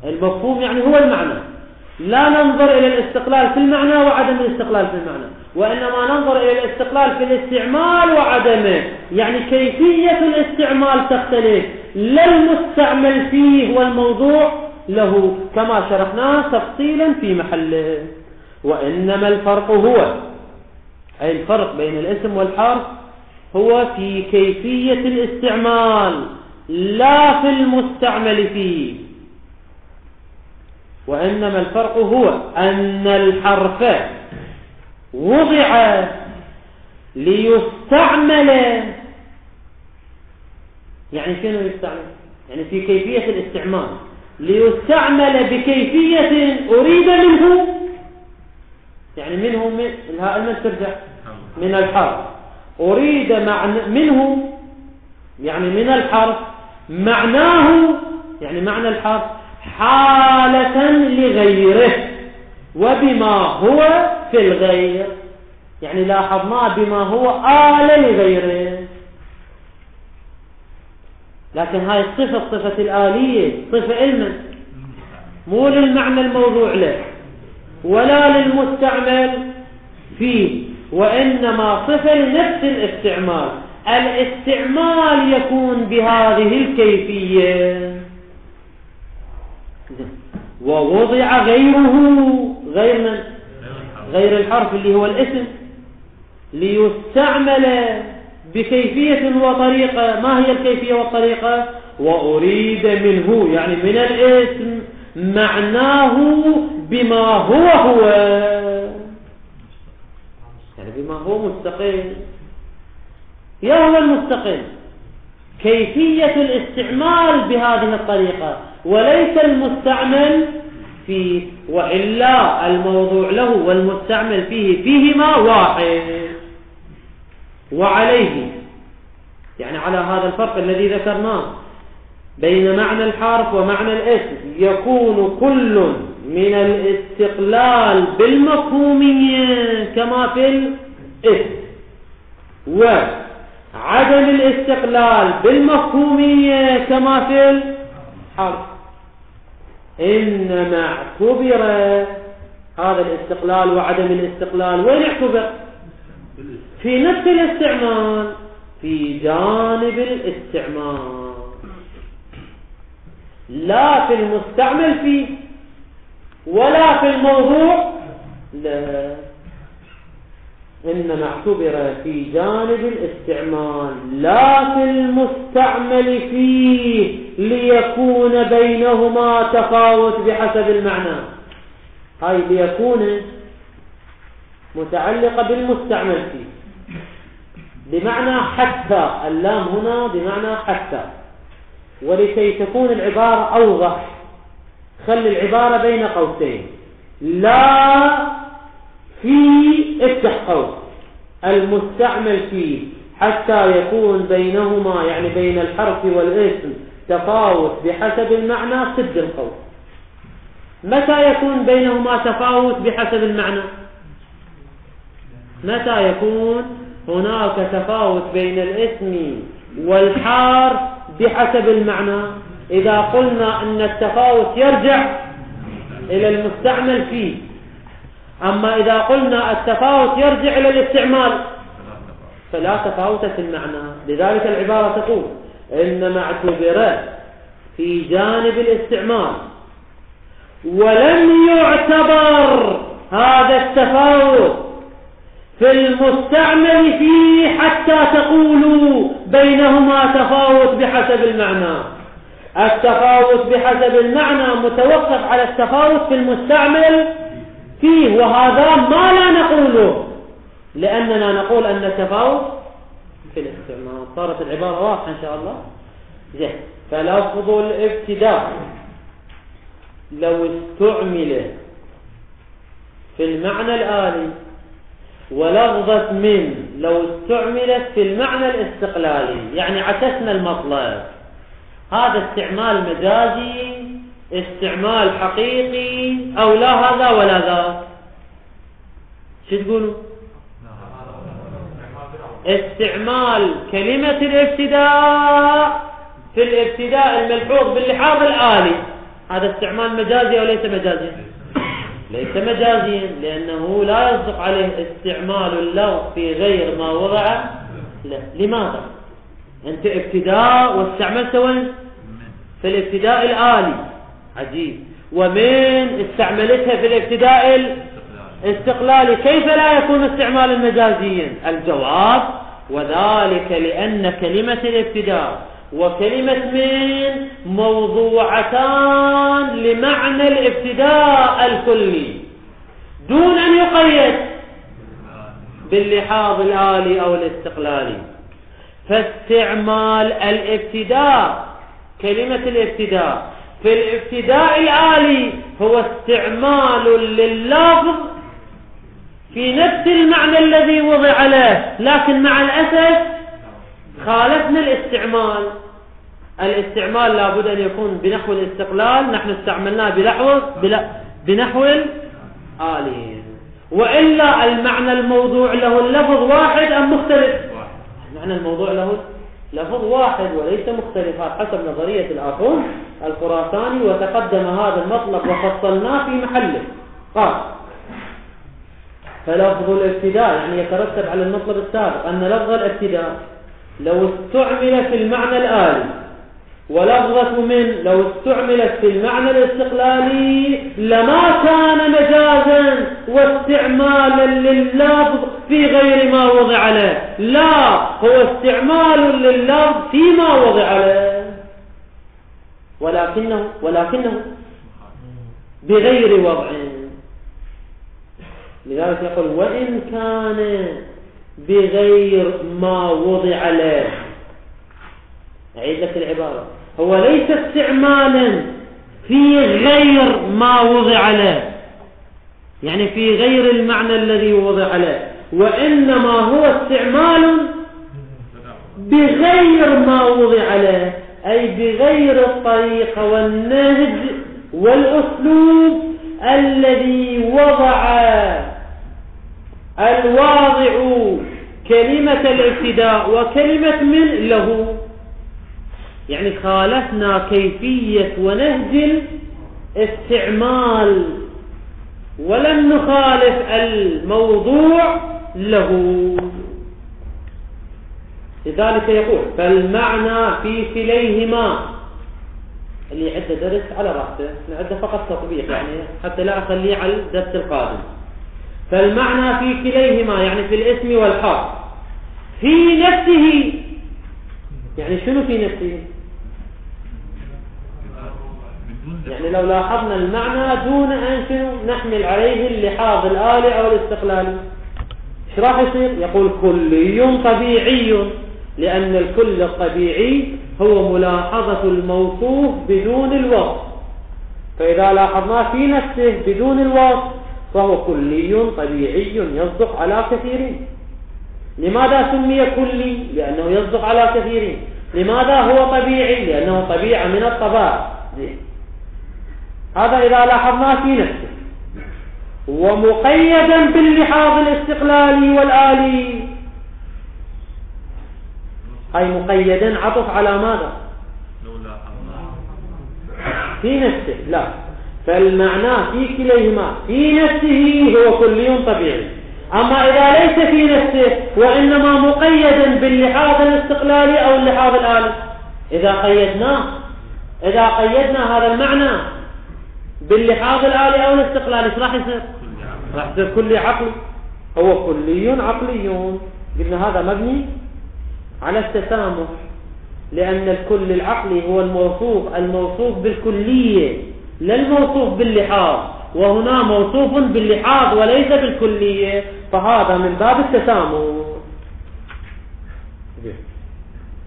المفهوم، يعني هو المعنى. لا ننظر إلى الاستقلال في المعنى وعدم الاستقلال في المعنى، وإنما ننظر إلى الاستقلال في الاستعمال وعدمه، يعني كيفية الاستعمال تختلف، لا المستعمل فيه والموضوع له، كما شرحناه تفصيلا في محله. وإنما الفرق هو، أي الفرق بين الاسم والحرف، هو في كيفية الاستعمال لا في المستعمل فيه. وإنما الفرق هو أن الحرف وضع ليستعمل، يعني شنو يستعمل؟ يعني في كيفية الاستعمال، ليستعمل بكيفية أريد منه، يعني منه من الهاء المن ترجع من الحرف، أريد منه يعني من الحرف معناه، يعني معنى الحرف حالة لغيره وبما هو في الغير، يعني لاحظنا بما هو آل لغيره. لكن هاي الصفة، صفة الآلية، صفة علما، مو للمعنى الموضوع له ولا للمستعمل فيه، وإنما صفة لنفس الاستعمال. الاستعمال يكون بهذه الكيفية، ووضع غيره، غير من؟ غير الحرف اللي هو الاسم، ليستعمل بكيفية وطريقة. ما هي الكيفية والطريقة؟ وأريد منه، يعني من الاسم معناه بما هو يعني بما هو مستقل. يا هو المستقل كيفية الاستعمال بهذه الطريقة وليس المستعمل فيه، وإلا الموضوع له والمستعمل فيه فيهما واحد. وعليه يعني على هذا الفرق الذي ذكرناه بين معنى الحرف ومعنى الاسم يكون كل من الاستقلال بالمفهومية كما في الاسم، وعدم الاستقلال بالمفهومية كما في الحرف. إنما اعتبر هذا الاستقلال وعدم الاستقلال وين اعتبر؟ في نفس الاستعمال، في جانب الاستعمال، لا في المستعمل فيه ولا في الموضوع، لا، إنما اعتبر في جانب الاستعمال لا في المستعمل فيه ليكون بينهما تفاوت بحسب المعنى. هاي ليكون متعلقة بالمستعمل فيه بمعنى حتى، اللام هنا بمعنى حتى، ولكي تكون العبارة أوضح خلي العبارة بين قوسين، لا في افتح قوس المستعمل فيه حتى يكون بينهما يعني بين الحرف والاسم تفاوت بحسب المعنى سد القوس. متى يكون بينهما تفاوت بحسب المعنى؟ متى يكون هناك تفاوت بين الاسم والحرف بحسب المعنى؟ إذا قلنا أن التفاوت يرجع إلى المستعمل فيه، أما إذا قلنا التفاوت يرجع إلى الاستعمال فلا تفاوت في المعنى. لذلك العبارة تقول إنما اعتبر في جانب الاستعمال ولم يعتبر هذا التفاوت في المستعمل فيه حتى تقولوا بينهما تفاوت بحسب المعنى. التفاوت بحسب المعنى متوقف على التفاوت في المستعمل فيه، وهذا ما لا نقوله لأننا نقول أن التفاوت في الاستعمال. صارت العبارة واضحة إن شاء الله. زين. فلفظ الابتداء لو استعمل في المعنى الآلي ولفظة من لو استعملت في المعنى الاستقلالي، يعني عكسنا المطلب، هذا استعمال مجازي استعمال حقيقي أو لا هذا ولا ذا؟ شو تقولوا؟ استعمال كلمة الابتداء في الابتداء الملحوظ باللحاظ الآلي هذا استعمال مجازي أو ليس مجازي؟ ليس مجازيا، لأنه لا يصدق عليه استعمال اللفظ في غير ما وضع له. لماذا؟ أنت ابتداء واستعملت وين؟ في الابتداء الآلي. عجيب. ومن استعملتها في الابتداء الاستقلالي، كيف لا يكون استعمالا مجازيا؟ الجواب وذلك لأن كلمة الابتداء وكلمة من موضوعتان لمعنى الابتداء الكلي دون أن يقيد باللحاظ الآلي أو الاستقلالي. فاستعمال الابتداء كلمة الابتداء في الابتداء الآلي هو استعمال لللفظ في نفس المعنى الذي وضع له، لكن مع الأسف خالفنا الاستعمال. الاستعمال لابد أن يكون بنحو الاستقلال، نحن استعملناه بنحو الآلي، وإلا المعنى الموضوع له اللفظ واحد أم مختلف؟ معنى الموضوع له لفظ واحد وليس مختلفات حسب نظرية الآخون الخراساني، وتقدم هذا المطلب وفصلناه في محله. قال فلفظ الابتداء يعني يترتب على المطلب السابق أن لفظ الابتداء لو استعمل في المعنى الآلي ولفظة من لو استعملت في المعنى الاستقلالي لما كان مجازا واستعمالا لللفظ في غير ما وضع له، لا هو استعمال لللفظ فيما وضع له، ولكنه بغير وضع. لذلك يقول وإن كان بغير ما وضع له أعيد لك العبارة. هو ليس استعمالا في غير ما وضع له، يعني في غير المعنى الذي وضع له، وإنما هو استعمال بغير ما وضع له، أي بغير الطريقة والنهج والأسلوب الذي وضع الواضع كلمة الابتداء وكلمة من له. يعني خالفنا كيفية ونهج الاستعمال ولم نخالف الموضوع له. لذلك يقول فالمعنى في كليهما، اللي عنده درس على رأسه عنده فقط تطبيق يعني حتى لا أخليه على الدرس القادم. فالمعنى في كليهما يعني في الاسم والحرف في نفسه، يعني شنو في نفسه؟ يعني لو لاحظنا المعنى دون أن شنو نحمل عليه اللحاظ الآلي أو الاستقلالي، ايش راح يصير؟ يقول كلي طبيعي، لأن الكل الطبيعي هو ملاحظة الموصوف بدون الوصف، فإذا لاحظناه في نفسه بدون الوصف فهو كلي طبيعي يصدق على كثيرين. لماذا سمي كلي؟ لأنه يصدق على كثيرين. لماذا هو طبيعي؟ لأنه طبيعة من الطبائع. هذا إذا لاحظناه في نفسه. ومقيدا باللحاظ الاستقلالي والآلي، أي مقيدا عطف على ماذا؟ في نفسه. لا، فالمعنى في كليهما في نفسه هو كلي طبيعي. أما إذا ليس في نفسه وإنما مقيدا باللحاظ الاستقلالي أو اللحاظ الآلي، إذا قيدنا هذا المعنى باللحاظ الآلي أو الاستقلالي ايش راح يصير؟ راح يصير كلي عقلي. هو كلي عقلي. قلنا هذا مبني على التسامح، لأن الكل العقلي هو الموصوف بالكلية لا الموصوف باللحاظ، وهنا موصوف باللحاظ وليس بالكلية، فهذا من باب التسامح.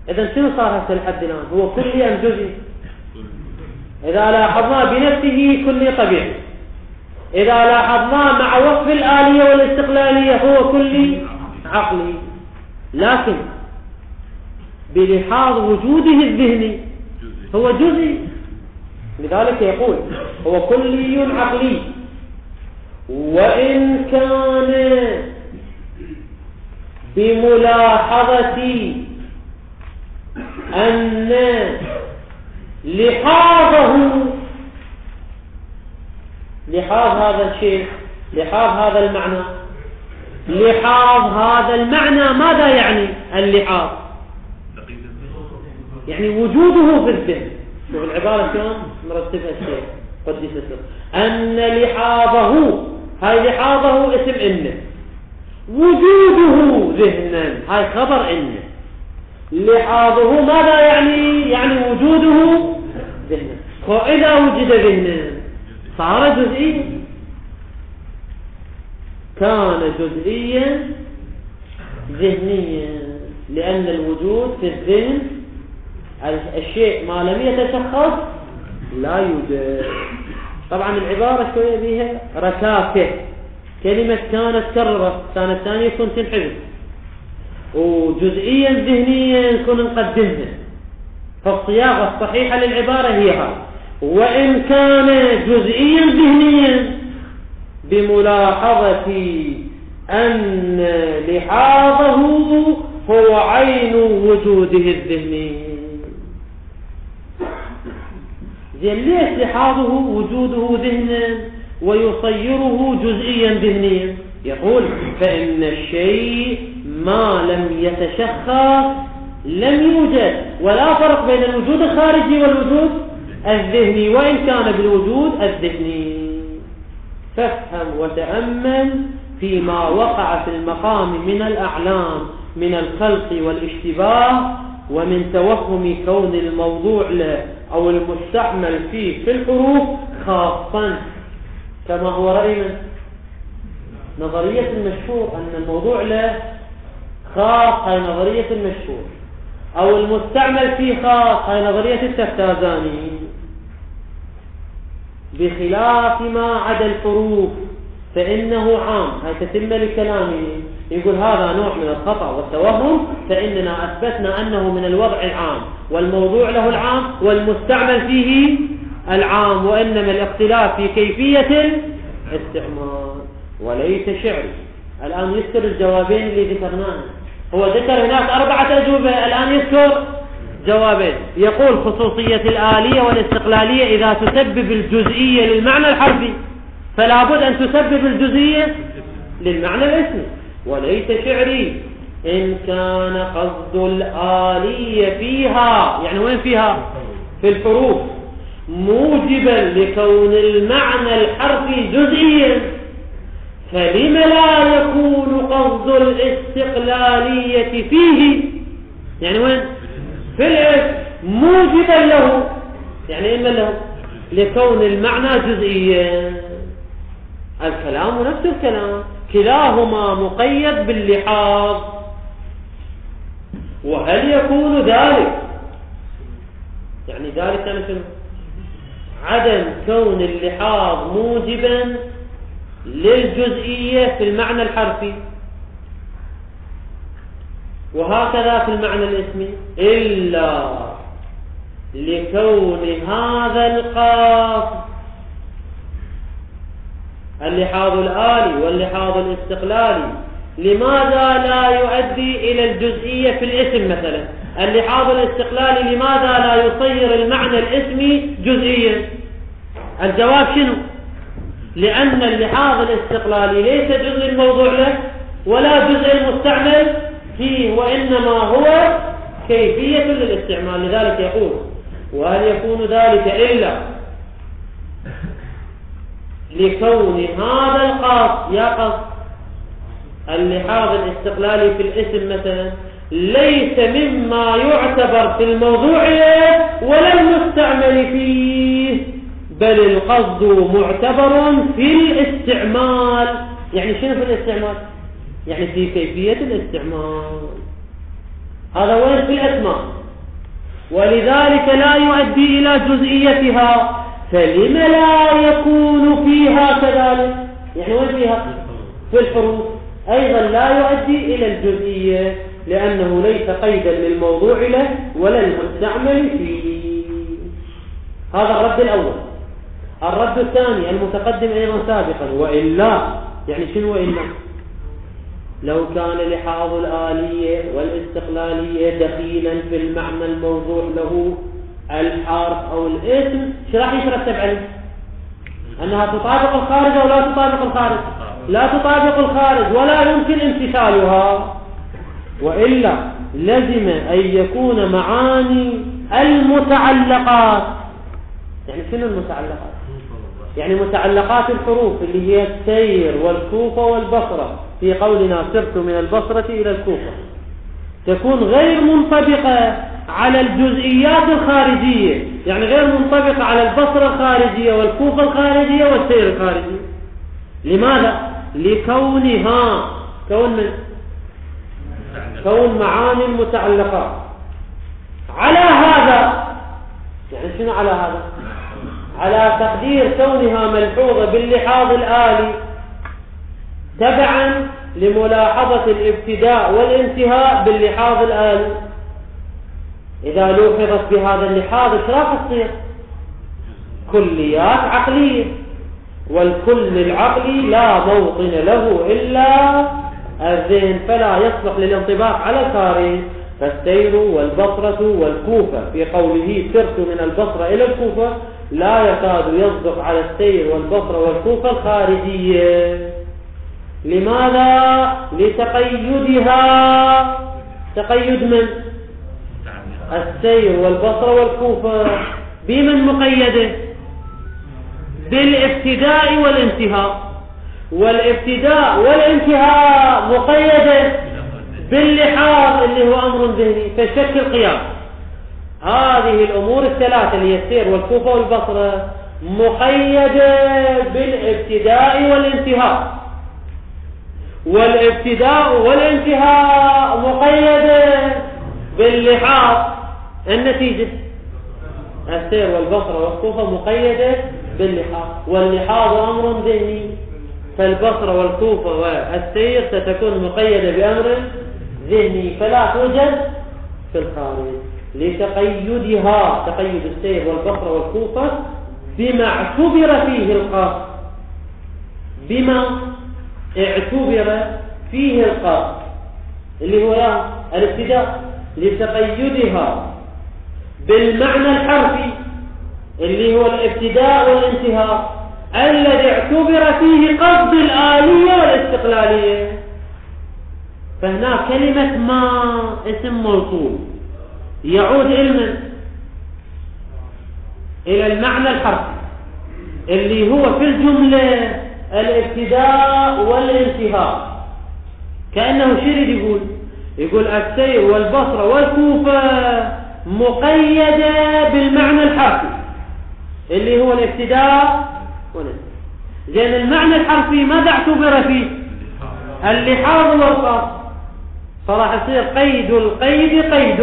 إذن شنو صار هسه لحد الآن؟ هو كلي أم جزئي؟ إذا لاحظنا بنفسه كلي طبيعي، إذا لاحظنا مع وصف الآلية والاستقلالية هو كلي عقلي، لكن بلحاظ وجوده الذهني هو جزئي. لذلك يقول هو كلي عقلي، وإن كان بملاحظة أن لحاظ هذا الشيء، لحاظ هذا المعنى، لحاظ هذا المعنى ماذا يعني اللحاظ؟ يعني وجوده في الذهن. شوف العبارة شلون مرتبها الشيء قدس السر، أن لحاظه، هاي لحاظه اسم إنه، وجوده ذهنا هاي خبر إنه. لحاظه ماذا يعني؟ يعني وجوده ذهنا. وإذا وجد ذهنا صار جزئيا، كان جزئيا ذهنيا، لأن الوجود في الذهن الشيء ما لم يتشخص لا يوجد. طبعا العبارة شوية بيها ركاكة، كلمة كانت كررت، كانت ثانية كنت تنحذف، وجزئيا ذهنيا كنا نقدمها، فالصياغة الصحيحة للعبارة هي هذه. وإن كان جزئيا ذهنيا بملاحظة أن لحاظه هو عين وجوده الذهني. زين ليش لحاظه وجوده ذهنا ويصيره جزئيا ذهنيا؟ يقول فإن الشيء ما لم يتشخص لم يوجد، ولا فرق بين الوجود الخارجي والوجود الذهني وإن كان بالوجود الذهني. فافهم وتأمل فيما وقع في المقام من الأعلام من الخلق والاشتباه، ومن توهم كون الموضوع له أو المستعمل فيه في الحروف خاصا، كما هو رأي من نظرية المشهور أن الموضوع له خاص، هي نظرية المشهور. أو المستعمل فيه خاص، هاي نظرية التفتازاني. بخلاف ما عدا الحروف فإنه عام. هاي تتم لكلامه، يقول هذا نوع من الخطأ والتوهم، فإننا أثبتنا أنه من الوضع العام والموضوع له العام والمستعمل فيه العام، وإنما الاختلاف في كيفية الاستعمال. وليس شعري. الآن يذكر الجوابين اللي ذكرناه. هو ذكر هناك 4 أجوبة، الآن يذكر جوابين. يقول خصوصية الآلية والاستقلالية إذا تسبب الجزئية للمعنى الحرفي فلا بد أن تسبب الجزئية للمعنى الاسمي. وليس شعري إن كان قصد الآلية فيها، يعني وين فيها؟ في الحروف، موجبا لكون المعنى الحرفي جزئيا، فلم لا يكون قصد الاستقلالية فيه، يعني وين؟ في الاسم، موجبا له، يعني إما له لكون المعنى جزئيا. الكلام نفس الكلام، كلاهما مقيد باللحاظ. وهل يكون ذلك، يعني ذلك يعني شنو؟ عدم كون اللحاظ موجبا للجزئية في المعنى الحرفي، وهكذا في المعنى الاسمي، إلا لكون هذا القاصد اللحاظ الآلي واللحاظ الاستقلالي لماذا لا يؤدي إلى الجزئية في الاسم مثلا؟ اللحاظ الاستقلالي لماذا لا يصير المعنى الاسمي جزئيا؟ الجواب شنو؟ لأن اللحاظ الاستقلالي ليس جزء الموضوع له ولا جزء المستعمل فيه، وإنما هو كيفية للاستعمال. لذلك يقول وهل يكون ذلك إلا لكون هذا القاصد، يا قصد اللحاظ الاستقلالي في الاسم مثلا، ليس مما يعتبر في الموضوع ولا المستعمل فيه، بل القصد معتبر في الاستعمال. يعني شنو في الاستعمال؟ يعني في كيفية الاستعمال. هذا وين؟ في الأسماء، ولذلك لا يؤدي إلى جزئيتها، فلم لا يكون فيها كذلك؟ يعني وين فيها؟ في الحروف أيضا لا يؤدي إلى الجزئية، لأنه ليس قيدا للموضوع له ولا المستعمل فيه. هذا الرد الأول. الرد الثاني المتقدم أيضا سابقا، وإلا يعني شنو وإلا؟ لو كان لحاظ الآلية والاستقلالية دخيلا في المعنى الموضوع له الحرف أو الاسم، شو راح يترتب عليه؟ أنها تطابق الخارج أو لا تطابق الخارج؟ لا تطابق الخارج ولا يمكن امتثالها. وإلا لزم أن يكون معاني المتعلقات، يعني شنو المتعلقات؟ يعني متعلقات الحروف اللي هي السير والكوفة والبصرة، في قولنا سرت من البصرة إلى الكوفة، تكون غير منطبقة على الجزئيات الخارجية، يعني غير منطبقة على البصرة الخارجية والكوفة الخارجية والسير الخارجي. لماذا؟ لكونها كون معاني المتعلقات. على هذا، يعني شنو على هذا؟ على تقدير كونها ملحوظة باللحاظ الآلي تبعا لملاحظة الابتداء والانتهاء باللحاظ الآلي. إذا لوحظت بهذا اللحاظ ايش راح تصير؟ كليات عقلية، والكل العقلي لا موطن له إلا الذهن، فلا يصلح للانطباق على الخارج. فالسير والبصرة والكوفة في قوله سرت من البصرة إلى الكوفة لا يكاد يصدق على السير والبصرة والكوفة الخارجية. لماذا؟ لتقيدها، تقيد من؟ السير والبصرة والكوفة بمن مقيده؟ بالابتداء والانتهاء، والابتداء والانتهاء مقيده باللحاظ اللي هو أمر ذهني فشكل قياس. هذه الأمور الثلاثة اللي هي السير والكوفة والبصرة مقيدة بالابتداء والانتهاء، والابتداء والانتهاء مقيدة باللحاظ النتيجة السير والبصر والكوفة مقيدة باللحاظ، واللحاظ أمر ذهني، فالبصر والكوفة والسير ستكون مقيدة بأمر ذهني فلا توجد في الخارج لتقيدها، تقيد السير والبصر والكوفة بما اعتبر فيه القصد، بما اعتبر فيه القصد اللي هو الابتداء، لتقيدها بالمعنى الحرفي اللي هو الابتداء والانتهاء الذي اعتبر فيه قصد الآلية والاستقلالية. فهنا كلمة ما اسم موصول يعود إلى المعنى الحرفي اللي هو في الجملة الابتداء والانتهاء. كأنه شرد يقول السير والبصر والكوفة مقيدة بالمعنى الحرفي اللي هو الابتداء والانتهاء. لأن المعنى الحرفي ماذا اعتبر فيه؟ اللحاظ والقصد، فراح يصير قيد القيد قيد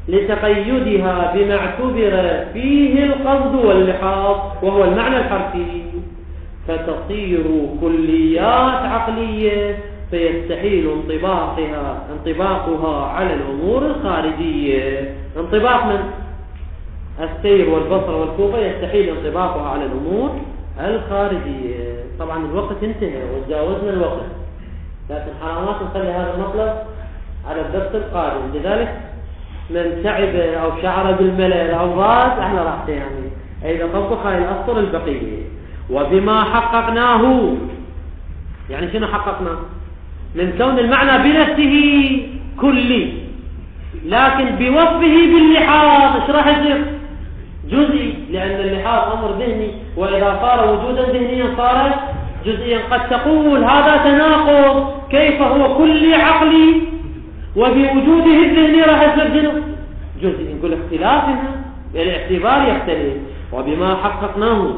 لتقيدها بما اعتبر فيه القصد واللحاظ وهو المعنى الحرفي، فتصير كليات عقلية فيستحيل انطباقها على الأمور الخارجية. انطباق من السير والبصر والكوفة يستحيل انطباقها على الأمور الخارجية. طبعا الوقت انتهى وتجاوزنا الوقت، لكن حرامات نخلي هذا المطلب على الدرس القادم. لذلك من تعب أو شعر بالملل أو ضاد احنا راح يعني إذا طبق هاي الأسطر البقية. وبما حققناه، يعني شنو حققناه؟ من كون المعنى بنفسه كلي لكن بوصفه باللحاظ ايش راح يصير؟ جزئي، لأن اللحاظ أمر ذهني، وإذا صار وجودا ذهنيا صار جزئيا. قد تقول هذا تناقض، كيف هو كلي عقلي وبوجوده الذهني راح يصير جزئي؟ نقول اختلافنا الاعتبار يختلف. وبما حققناه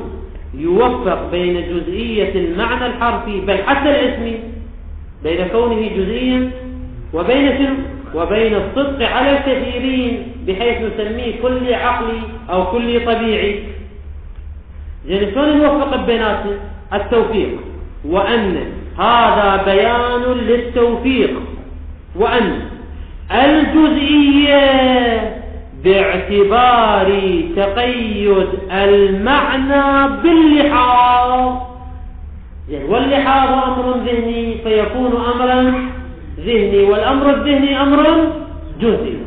يوفق بين جزئية المعنى الحرفي بل حتى الاسمي، بين كونه جزئيا وبين شنو؟ وبين الصدق على الكثيرين بحيث نسميه كلي عقلي أو كلي طبيعي. يعني شلون نوفق بيناتهم؟ التوفيق، وأن هذا بيان للتوفيق، وأن الجزئية باعتبار تقيد المعنى باللحاظ، يعني واللحاظ أمر ذهني فيكون أمرا ذهني، والأمر الذهني أمر جزئي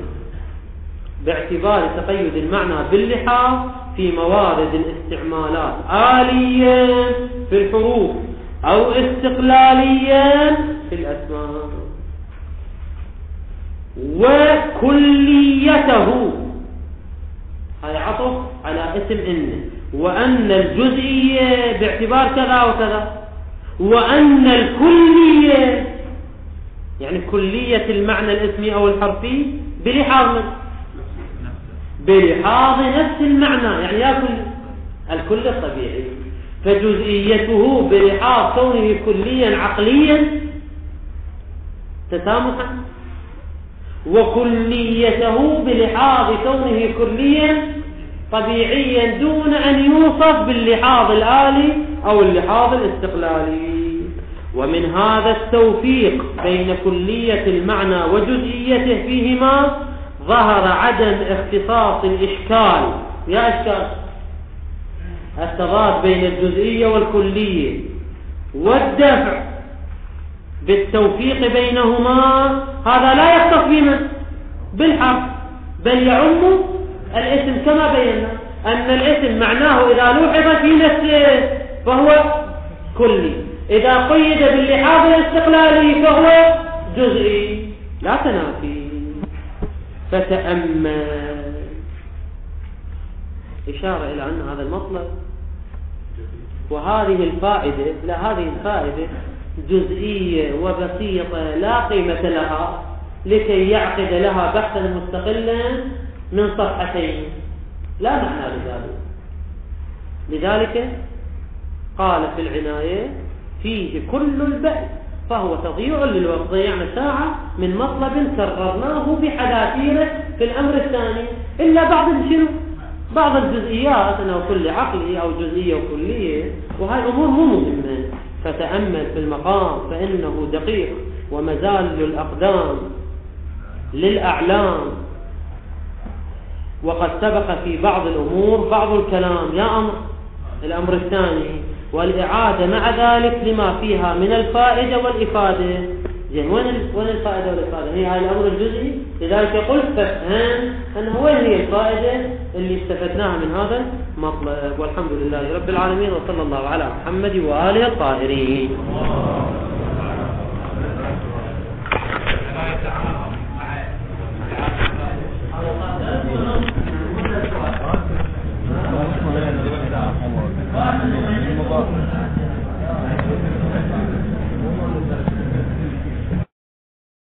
باعتبار تقيد المعنى باللحاظ في موارد الاستعمالات آليا في الحروف أو استقلاليا في الأسماء. وكليته هذا عطف على اسم إن، وأن الجزئية باعتبار كذا وكذا، وأن الكلية يعني كلية المعنى الاسمي أو الحرفي بلحاظ نفس المعنى، يعني يأكل الكل الطبيعي، فجزئيته بلحاظ كونه كليا عقليا تسامحا، وكليته بلحاظ كونه كليا طبيعيا دون أن يوصف باللحاظ الآلي أو اللحاظ الاستقلالي. ومن هذا التوفيق بين كلية المعنى وجزئيته فيهما ظهر عدم اختصاص الإشكال، يا إشكال التضاد بين الجزئية والكلية، والدفع بالتوفيق بينهما هذا لا يختص بمن؟ بالحرف، بل يعم الاسم كما بينا أن الاسم معناه إذا لوحظ في نفسه فهو كلي، إذا قيد باللحاظ الاستقلالي فهو جزئي، لا تنافي. فتأمل إشارة إلى أن هذا المطلب وهذه الفائدة، لا هذه الفائدة جزئية وبسيطة لا قيمة لها لكي يعقد لها بحثا مستقلا من صفحتين، لا معنى لذلك. لذلك قال في العناية فيه كل البحث، فهو تضييع للوقت، ضيعنا ساعة من مطلب كررناه بحذافيره في الأمر الثاني، إلا بعض الجزئيات، أنه كل عقلي أو جزئية وكلية، وهي أمور مو مهمة. فتأمل في المقام فإنه دقيق، ومزال الأقدام للأعلام، وقد سبق في بعض الأمور بعض الكلام. يا أمر الأمر الثاني، والإعادة مع ذلك لما فيها من الفائدة والإفادة. زين، وين الفائدة والإفادة؟ هي هاي الأمر الجزئي. لذلك قلت فهم أنه وين هي الفائدة اللي استفدناها من هذا المطلب. والحمد لله رب العالمين، وصلى الله على محمد وآله الطاهرين.